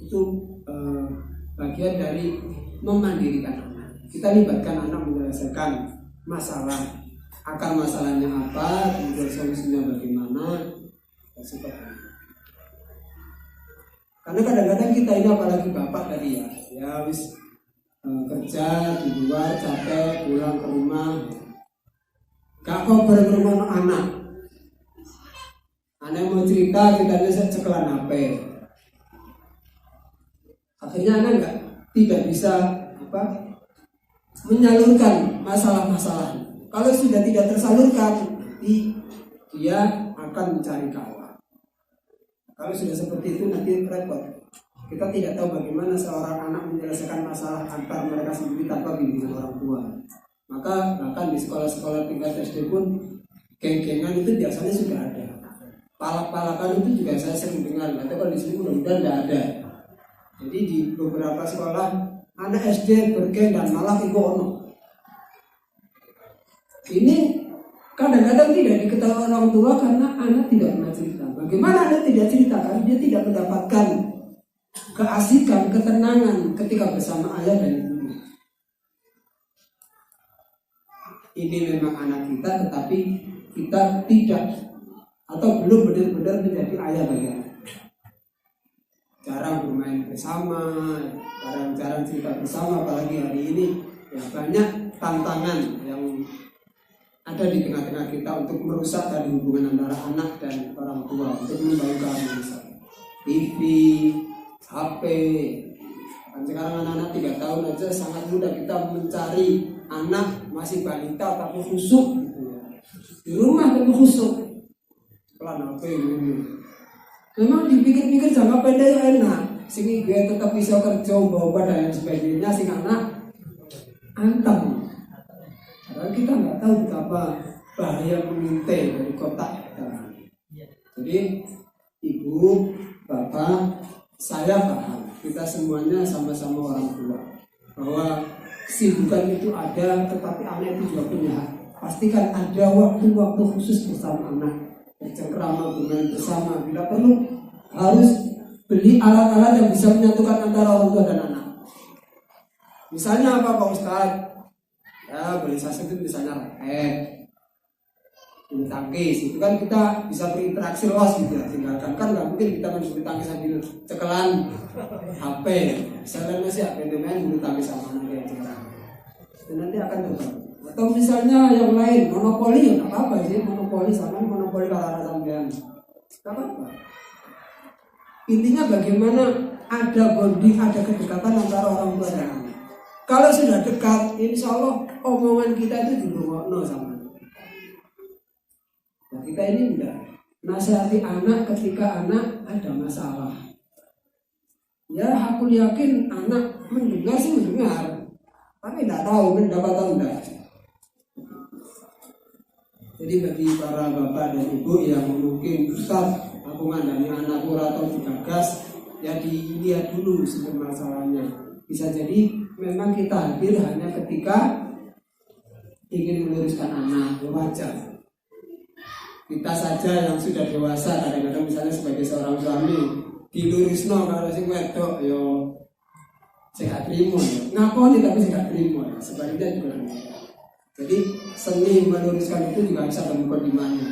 Itu bagian dari memandirikan anak. Kita libatkan anak menyelesaikan masalah. Akar masalahnya apa, kemudian solusinya bagaimana, dan sebagainya. Karena kadang-kadang kita ini apalagi bapak tadi ya wis kerja di luar capek pulang ke rumah, gak kabar ke rumah anak mau cerita kita bisa cekelan HP. Akhirnya anak tidak bisa menyalurkan masalah-masalah. Kalau sudah tidak tersalurkan, nanti dia akan mencari kawan. Kalau sudah seperti itu nanti repot. Kita tidak tahu bagaimana seorang anak menyelesaikan masalah antar mereka sendiri tanpa bimbingan orang tua. Maka bahkan di sekolah-sekolah tingkat SD pun geng-gengan itu biasanya sudah ada. Palak-palakan itu juga saya sering dengar. Tapi kalau di sini mudah-mudahan tidak ada. Jadi di beberapa sekolah anak SD bergeng dan malah ikut ono. Ini kadang-kadang tidak diketahui orang tua karena anak tidak pernah cerita. Bagaimana anak tidak cerita? Karena dia tidak mendapatkan keasikan, ketenangan ketika bersama ayah dan ibu. Ini memang anak kita, tetapi kita tidak atau belum benar-benar menjadi ayah bagi anak. Jarang bermain bersama, jarang cerita bersama, apalagi hari ini ya banyak tantangan yang ada di tengah-tengah kita untuk merusak tadi hubungan antara anak dan orang tua, untuk membangun keharmonisan. TV, HP, kan sekarang anak-anak 3 tahun aja sangat mudah kita mencari anak masih balita tapi khusuk gitu ya. Di rumah tapi khusuk. Pelan HP ini. Memang dipikir-pikir jangka pendek enak, sing dia tetap bisa kerja, bawa badan dan sebagainya, sing anak antem. Karena kita nggak tahu betapa bahaya mengintai dari kotak. Jadi ibu, bapak, saya paham. Kita semuanya sama-sama orang tua bahwa kesibukan itu ada, tetapi anak itu juga punya hak. Pastikan ada waktu-waktu khusus bersama anak, bercengkrama, bermain bersama. Bila perlu harus beli alat-alat yang bisa menyatukan antara orang tua dan anak. Misalnya apa Pak Ustadz? Ya beli saset itu misalnya raket, bulu tangkis, itu kan kita bisa berinteraksi luas gitu ya. Tinggalkan kan nggak mungkin kita main bulu tangkis sambil cekelan HP. Misalnya masih HP main bulu tangkis sama anak ya. Dan nanti akan terbangun. Atau misalnya yang lain monopoli ya nggak apa-apa sih, monopoli sama monopoli kalau ada sampean nggak apa-apa. Intinya bagaimana ada bonding, ada kedekatan antara orang tua dan anak. Kalau sudah dekat, insya Allah omongan kita itu dirungokno sama. Nah kita ini enggak nasihati anak ketika anak ada masalah. Ya aku yakin anak mendengar sih mendengar, tapi tidak tahu mendapat atau enggak. Jadi bagi para bapak dan ibu yang mungkin Ustaz aku ngandani anakku atau digagas, ya dilihat dulu sumber masalahnya. Bisa jadi memang kita hadir hanya ketika ingin meluruskan anak, wajar. Kita saja yang sudah dewasa kadang-kadang misalnya sebagai seorang suami dilurusno kalau sing wedok yo sing gak trimo ya. Ngakoni tapi sing gak trimo ya. Sebaliknya juga. Jadi seni meluruskan itu juga bisa temukan di mana.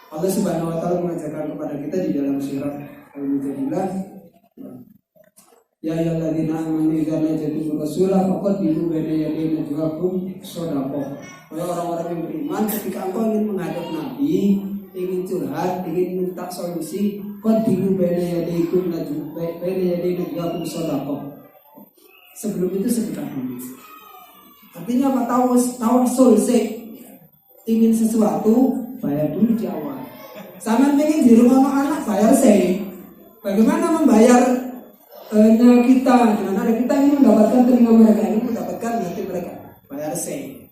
Allah Subhanahu wa taala mengajarkan kepada kita di dalam surat Al-Mujadilah. Ya ayyuhalladzina amanu idza najaytum rasulah faqaddimu baina yaday najwakum shadaqah. Orang-orang yang beriman ketika engkau ingin menghadap Nabi, ingin curhat, ingin minta solusi, qaddimu baina yadaykum najwaakum shadaqah. Sebelum itu sedekah dulu. Artinya apa? Tawassul sih. Ingin sesuatu, bayar dulu di awal. Sama ingin di rumah anak, bayar sih. Bagaimana membayar kita? Dengan ada kita ingin mendapatkan telinga mereka, ingin mendapatkan hati mereka, bayar sih.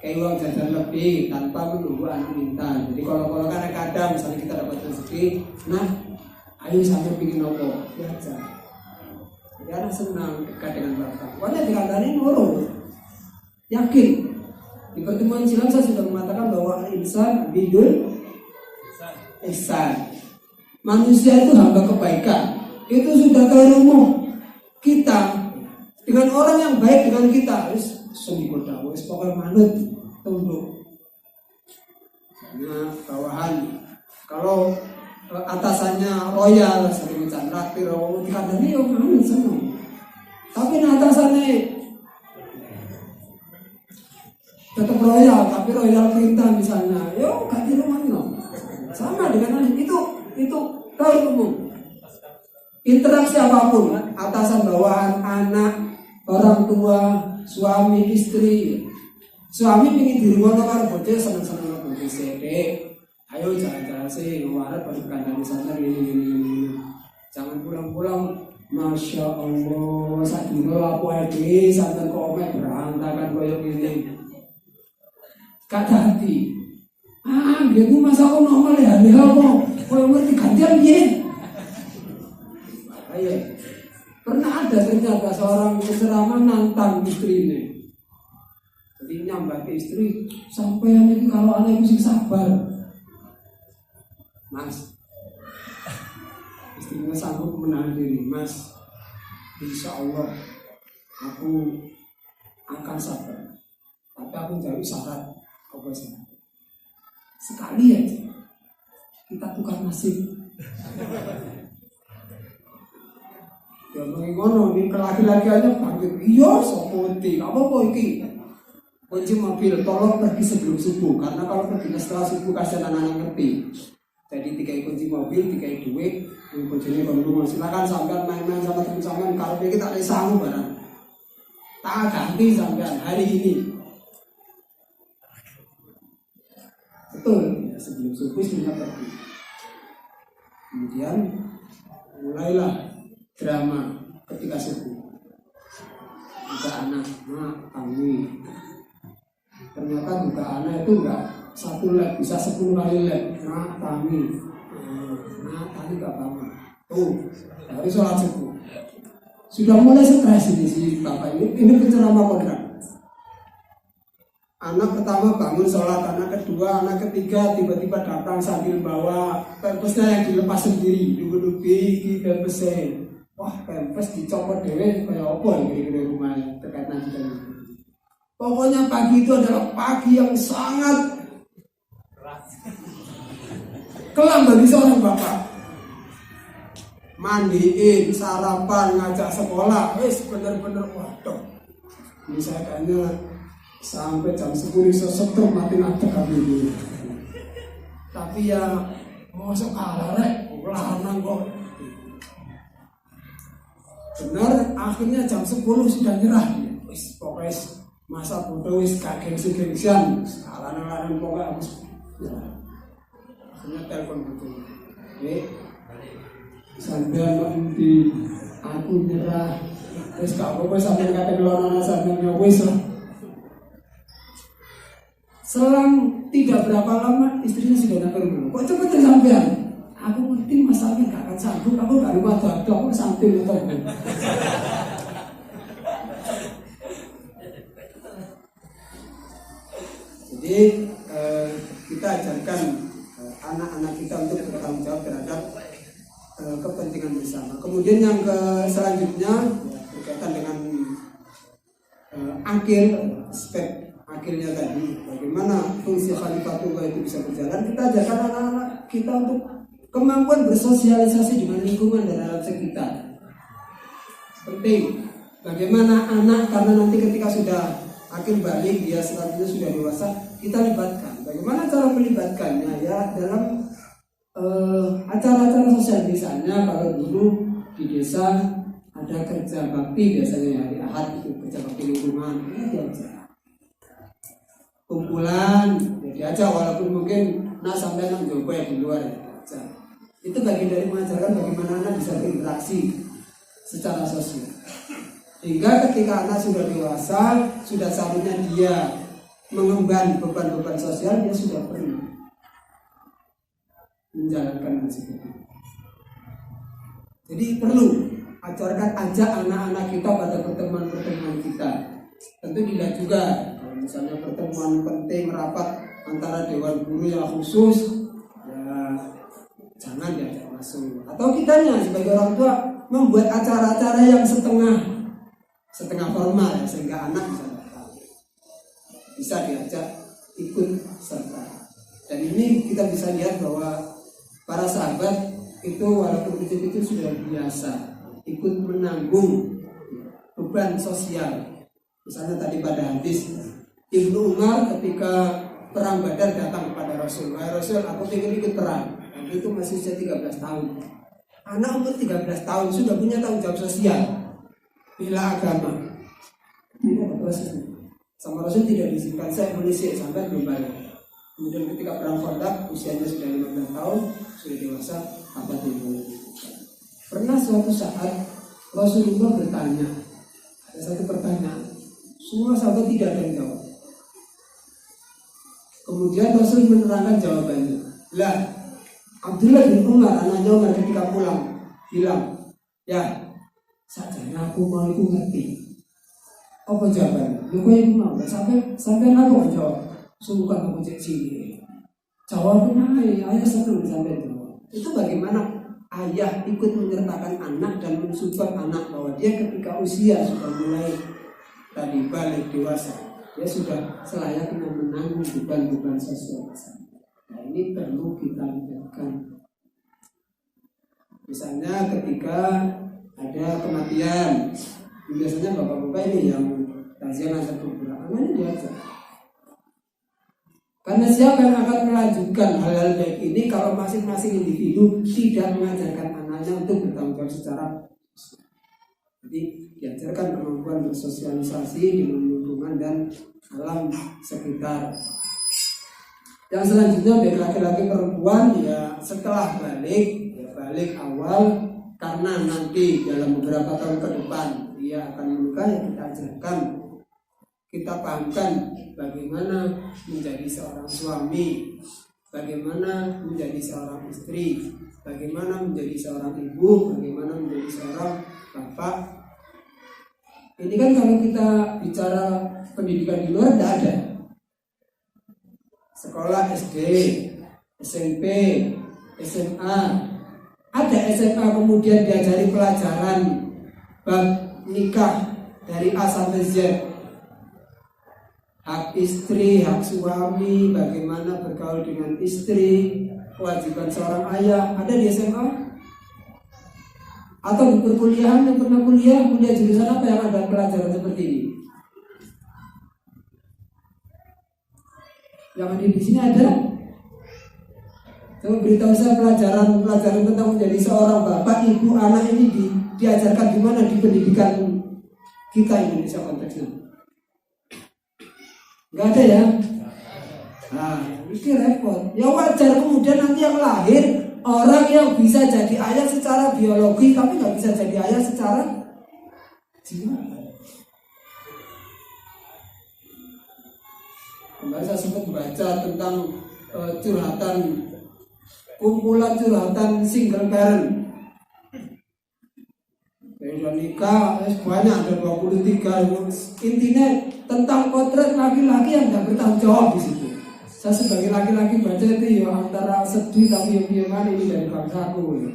Kayak uang jajan lebih tanpa menunggu anak minta. Jadi kalau kadang misalnya kita dapat rezeki, nah ayo sampai bikin nopo, ya aja. Jadi anak senang dekat dengan bapak. Pokoknya dikatakan nurut, yakin. Di pertemuan silam saya sudah mengatakan bahwa insan bidul ihsan. Manusia itu hamba kebaikan. Itu sudah terumum. Kita dengan orang yang baik dengan kita harus sungguh wis pokoknya manut tunduk. Nah, bawahan kalau atasannya royal sering traktir wong dikandani yo manut seneng. Tapi atasannya tetap royal, tapi royal perintah misalnya, yo ganti rumah no. Sama dengan itu kalau umum. Interaksi apapun, atasan bawahan, anak, orang tua, suami, istri. Suami ingin di rumah karo bocah seneng-seneng bocah sedek. Ayo jalan-jalan sih, warat baru kandang sana ini. Jangan pulang-pulang. Masya Allah, saat dulu aku aja sampai komen berantakan koyok ini. Kata hati, dia tuh masa aku normal ya, dia mau kalau ngerti gantian dia. Ayo, pernah ada ternyata seorang penceramah nantang istrinya. Jadi nyambat ke istri, sampai ini kalau anak itu sabar, Mas. Istrinya sanggup menahan diri, Mas. Insya Allah aku akan sabar, tapi aku jauh syarat. Sekali aja kita tukar nasib. Ya ngono ini laki-laki aja panggil iya sopoti apa iki kunci mobil tolong pergi sebelum subuh karena kalau pergi setelah subuh kasihan anak-anak ngerti. Jadi tiga kunci mobil, tiga duit, kuncinya kalau silakan sampean main-main sama teman sampean kalau kita ada sanggup barang tak ganti sampean hari ini. Betul, ya, sebelum subuh sudah pergi. Kemudian mulailah drama ketika subuh. Juga anak, kami. Ternyata juga anak itu enggak satu lab, bisa 10 kali lab. Kami. Tadi enggak bangun. Dari sholat subuh. Sudah mulai stres ini si bapak ini penceramah kodrat. Anak pertama bangun sholat, anak kedua, anak ketiga tiba-tiba datang sambil bawa pempesnya yang dilepas sendiri, duduk-duduk pempesnya. Wah, pempes dicopot dewe kayak apa ini di rumahnya terkait nanti dengan. Pokoknya pagi itu adalah pagi yang sangat kelam bagi seorang bapak. Mandiin, sarapan, ngajak sekolah, bener-bener waduh. Ini saya kayaknya sampai jam 10 sesetuk mati ngadek kami dulu. Tapi ya masuk kalah rek, lanang kok. Benar, akhirnya jam 10 sudah nyerah. Wis pokoknya masa bodoh wis gak gengsi-gengsian. Lanang-lanang pokoknya habis. Ya. Akhirnya telepon betul. Sampai nanti aku nyerah. Wis gak apa-apa sampai kata ngelono sampai wis lah. Selang tidak berapa lama istrinya sudah datang dulu. Kok cepet sampean? Aku ngerti masalahnya gak akan sanggup. Aku gak lupa tuh, aku sampai betul. Jadi kita ajarkan anak-anak kita untuk bertanggung jawab terhadap kepentingan bersama. Kemudian yang selanjutnya berkaitan dengan akhir aspek akhirnya tadi, bagaimana fungsi khalifatullah itu bisa berjalan. Kita ajarkan anak-anak kita untuk kemampuan bersosialisasi dengan lingkungan dan alam sekitar. Penting. Bagaimana anak, karena nanti ketika sudah akil balik, dia statusnya sudah dewasa, kita libatkan. Bagaimana cara melibatkannya ya dalam acara-acara sosial, misalnya kalau dulu di desa ada kerja bakti, biasanya hari Ahad itu kerja bakti lingkungan, ini diajak kumpulan, ya diajak walaupun mungkin sampai mencoba di luar ya diajak. Itu bagian dari mengajarkan bagaimana anak bisa berinteraksi secara sosial. Hingga ketika anak sudah dewasa, sudah saatnya dia mengemban beban-beban sosial, dia sudah pernah menjalankan nasibnya. Jadi perlu ajak anak-anak kita pada pertemuan-pertemuan kita. Tentu tidak juga kalau misalnya pertemuan penting rapat antara dewan guru yang khusus, ya jangan diajak masuk. Atau kitanya sebagai orang tua membuat acara-acara yang setengah formal ya, sehingga anak bisa datang, bisa diajak ikut serta. Dan ini kita bisa lihat bahwa para sahabat itu walaupun kecil-kecil sudah biasa ikut menanggung beban sosial. Misalnya tadi pada hadis Ibnu Umar ketika perang Badar datang kepada Rasul, "Wahai Rasul, aku ingin ikut perang." Waktu itu masih usia 13 tahun. Anak umur 13 tahun sudah punya tanggung jawab sosial, bela agama. Ini ada prosesnya. Sama Rasul tidak diizinkan, saya menisik sampai belum balik. Kemudian ketika perang Khandaq usianya sudah 15 tahun, sudah dewasa, apa itu? Pernah suatu saat Rasulullah bertanya, ada satu pertanyaan, semua sahabat tidak ada yang jawab. Kemudian Rasul menerangkan jawabannya. Lah, Abdullah bin Umar, anaknya Umar ketika pulang bilang, "Ya, sajane aku mau iku ngerti." Apa jawabannya? Lu kok iku mau? Sampai aku jawab. Sungguh aku cek sini. Jawabnya ayah senang sampai jawab. Itu bagaimana ayah ikut menyertakan anak dan mensupport anak bahwa dia ketika usia sudah mulai tadi balik dewasa, dia sudah selayaknya menanggung beban-beban sosial. Nah, ini perlu kita lihatkan. Misalnya ketika ada kematian, biasanya bapak-bapak ini yang takziah antar kuburan, anaknya diajak. Karena siapa yang akan melanjutkan hal-hal baik ini kalau masing-masing individu tidak mengajarkan anaknya untuk bertanggung jawab secara sosial. Jadi diajarkan kemampuan bersosialisasi di lingkungan dan alam sekitar. Yang selanjutnya baik laki-laki perempuan ya setelah balik awal, karena nanti dalam beberapa tahun ke depan dia akan menikah, ya kita ajarkan, kita pahamkan bagaimana menjadi seorang suami, bagaimana menjadi seorang istri, bagaimana menjadi seorang ibu, bagaimana menjadi seorang bapak. Ini kan kalau kita bicara pendidikan di luar tidak ada. Sekolah SD, SMP, SMA, ada SMA kemudian diajari pelajaran bab nikah dari A sampai Z. Hak istri, hak suami, bagaimana bergaul dengan istri, kewajiban seorang ayah, ada di SMA? Atau di perkuliahan yang pernah kuliah jurusan apa yang ada pelajaran seperti ini? Yang ada di sini ada? Coba beritahu saya pelajaran tentang menjadi seorang bapak, ibu, anak ini diajarkan di mana di pendidikan kita Indonesia konteksnya? Gak ada ya? Nah, ini repot. Ya wajar kemudian nanti yang lahir orang yang bisa jadi ayah secara biologi tapi gak bisa jadi ayah secara jiwa. Kemarin saya sempat baca tentang curhatan, kumpulan curhatan single parent. Sudah nikah, banyak ada 23. Intinya tentang potret laki-laki yang tidak bertanggung jawab di situ. Saya sebagai laki-laki baca itu ya antara sedih tapi yang ini dari bangsaku.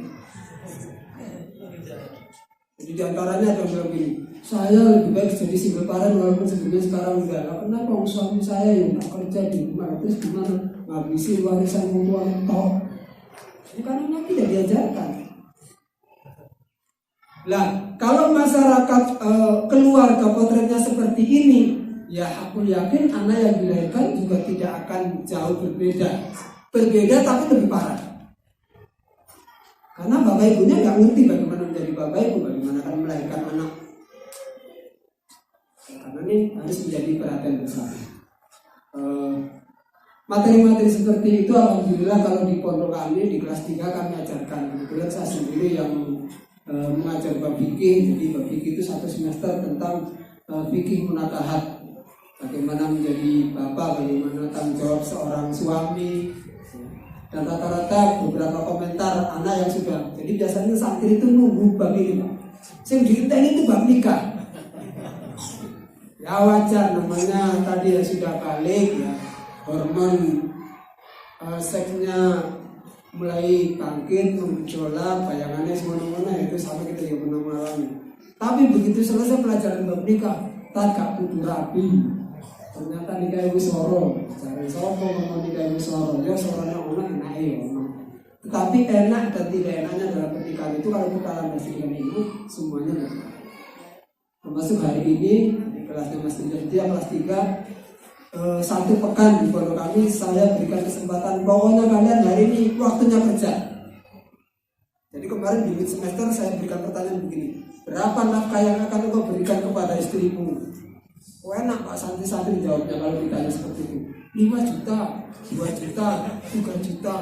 Jadi diantaranya ada yang bilang gini, saya lebih baik jadi single parent walaupun sebelumnya sekarang enggak. Kenapa suami saya yang tak kerja di rumah terus gimana ngabisi warisan tua tok? Karena tidak diajarkan. Lah, kalau masyarakat keluarga potretnya seperti ini, Ya aku yakin anak yang dilahirkan juga tidak akan jauh berbeda. Berbeda tapi lebih parah. Karena bapak ibunya nggak ngerti bagaimana menjadi bapak ibu, bagaimana akan melahirkan anak. Karena ini harus menjadi perhatian bersama. Materi-materi seperti itu alhamdulillah kalau di pondok kami di kelas 3 kami ajarkan. Kebetulan saya sendiri yang mengajar bab fikih. Jadi bab fikih itu 1 semester tentang fikih munakahat. Bagaimana menjadi bapak, bagaimana tanggung jawab seorang suami. Dan rata-rata beberapa komentar anak yang sudah. Jadi biasanya santri itu nunggu bab ini, Pak. Yang diceritain itu bab nikah. Ya wajar, namanya tadi yang sudah balik ya, hormon seksnya mulai bangkit, menggejolak, bayangannya semua-mana itu sama kita juga pernah mengalami. Tapi begitu selesai pelajaran bab nikah, tak gak kudu rapi. Ternyata nikah ibu soro, cari sopo ngomong nikah ibu soro, ya soronya orang enak ya. Tetapi enak dan tidak enaknya dalam pernikahan itu kalau kita landasikan ini semuanya benar. Termasuk hari ini di kelasnya Mas Tirja kelas 3 1 pekan di pondok kami saya berikan kesempatan pokoknya kalian hari ini waktunya kerja. Jadi kemarin di mid semester saya berikan pertanyaan begini, berapa nafkah yang akan kau berikan kepada istrimu? Enak Pak santri-santri jawabnya kalau ditanya seperti itu, 5 juta, 2 juta, 3 juta.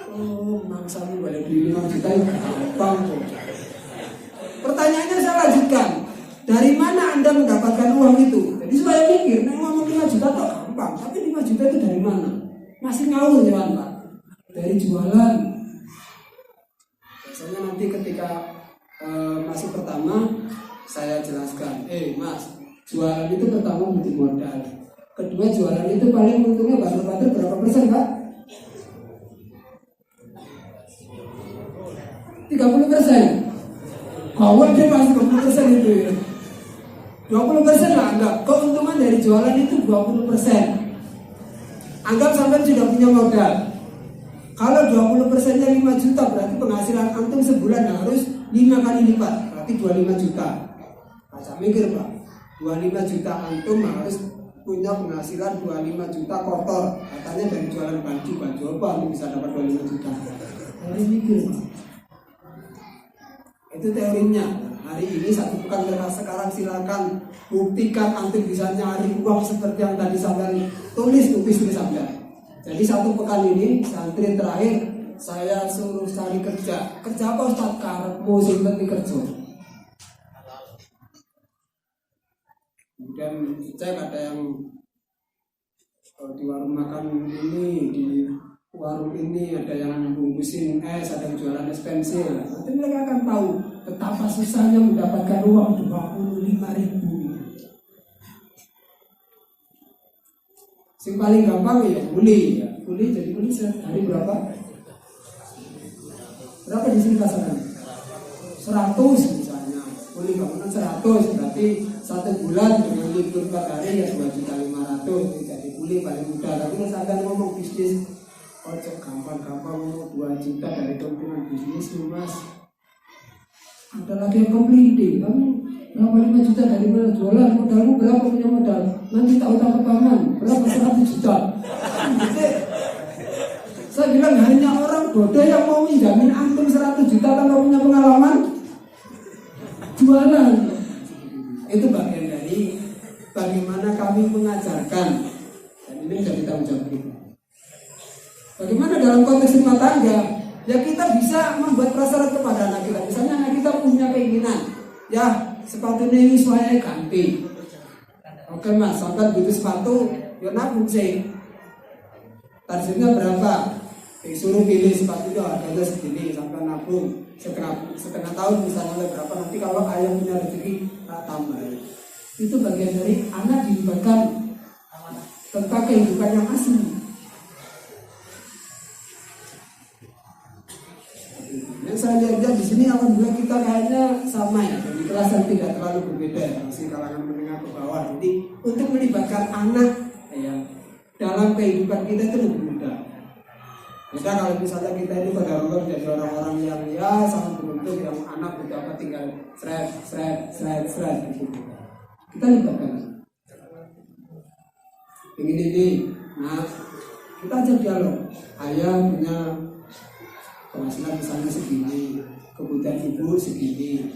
Oh, mangsamu balik di 5 juta itu gampang kok. Pertanyaannya saya lanjutkan, dari mana Anda mendapatkan uang itu? Jadi saya mikir, ngomong 5 juta kok gampang, tapi 5 juta itu dari mana? Masih ngawur ya Pak? Dari jualan. Biasanya nanti ketika masih pertama saya jelaskan, Mas, jualan itu pertama butuh modal. Kedua jualan itu paling untungnya banter-banter berapa persen Pak? 30%. Kawat dia pasti 30% itu ya. 20% lah anggap. Keuntungan dari jualan itu 20%. Anggap sampai sudah punya modal. Kalau 20%-nya 5 juta berarti penghasilan antum sebulan harus 5 kali lipat. Berarti 25 juta. Baca mikir Pak. 25 juta antum harus punya penghasilan 25 juta kotor. Katanya dari jualan baju apa antum bisa dapat 25 juta. Harus mikir Pak. Itu teorinya. Hari ini 1 pekan lepas, sekarang silakan buktikan antum bisa nyari uang seperti yang tadi sampai tulis Anda. Jadi 1 pekan ini santri terakhir saya suruh cari kerja. Kerja apa Ustaz? Karepmu sing penting kerja. Kemudian cek ada yang di warung makan ini, di warung ini ada yang bungkusin es, ada yang jualan es pensil. Nanti mereka akan tahu betapa susahnya mendapatkan uang 25.000. Yang paling gampang ya kuli ya. Kuli jadi kuli sehari berapa? Berapa di sini pasaran? 100 misalnya. Kuli bangunan 100 berarti 1 bulan dengan libur 4 hari ya 2.500.000. Jadi kuli paling mudah. Tapi kalau saya ngomong bisnis kocok gampang-gampang mau 2 juta dari keuntungan bisnis Mas. Ada lagi yang kompliti, kamu berapa 5 juta dari mana jualan, modalmu berapa punya modal, nanti tak utang ke paman, berapa 100 juta. Saya bilang hanya orang bodoh yang mau menjamin antum 100 juta tanpa punya pengalaman jualan. Itu bagian dari bagaimana kami mengajarkan, dan ini menjadi tanggung jawab kita. Bagaimana dalam konteks rumah tangga? Ya kita bisa membuat prasyarat kepada anak kita. Misalnya anak kita punya keinginan, ya sepatu ini saya ganti. Oke Mas, sampai butuh sepatu, ya nabung sih. Targetnya berapa? Disuruh pilih sepatu itu harganya segini, sampai nabung setengah tahun misalnya berapa. Nanti kalau ayah punya rezeki tambah. Itu bagian dari anak dilibatkan tentang kehidupan yang asli. Yang saya lihat di sini alhamdulillah kita kayaknya sama ya, di kelas yang tidak terlalu berbeda ya, masih kalangan menengah ke bawah. Jadi untuk melibatkan anak ya dalam kehidupan kita itu lebih mudah. Beda kalau misalnya kita itu pada Allah menjadi orang-orang yang ya sangat beruntung, yang anak berapa tinggal seret gitu. Kita libatkan. ini. Nah, kita ajak dialog. Ayah punya penghasilan misalnya segini, kebutuhan ibu segini,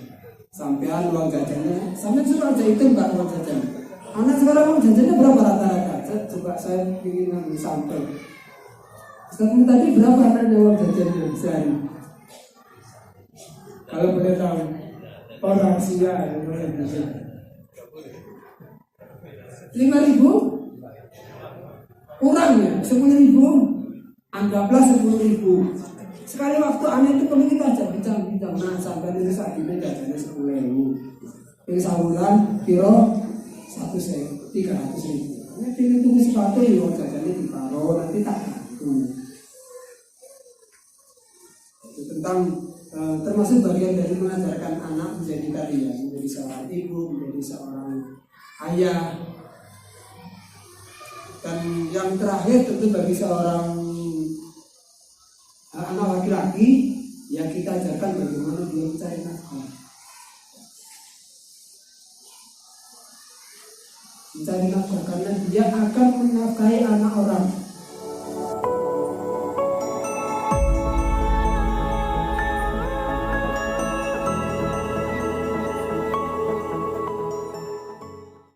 sampean uang jajannya, sampean suruh aja hitung Pak uang jajan. Anak sekarang uang jajannya berapa rata-rata? Coba saya ingin ngambil sampel. Ustaz tadi berapa anaknya uang jajannya sehari? Kalau boleh tahu, orang Sia yang Indonesia. 5.000 kurang ya, 10.000, anggaplah 10.000. Sekali waktu anak itu perlu kita ajak bincang-bincang. Nah, sampai ini saat ini jajannya 10.000. Ini sahuran kilo 300.000. Ini pilih tunggu sepatu ya, jajannya ditaruh nanti tak gantung. Itu tentang termasuk bagian dari mengajarkan anak menjadi karya, menjadi seorang ibu, menjadi seorang ayah. Dan yang terakhir tentu bagi seorang anak laki-laki yang kita ajarkan bagaimana dia mencari nafkah. Mencari nafkah karena dia akan menafkahi anak orang.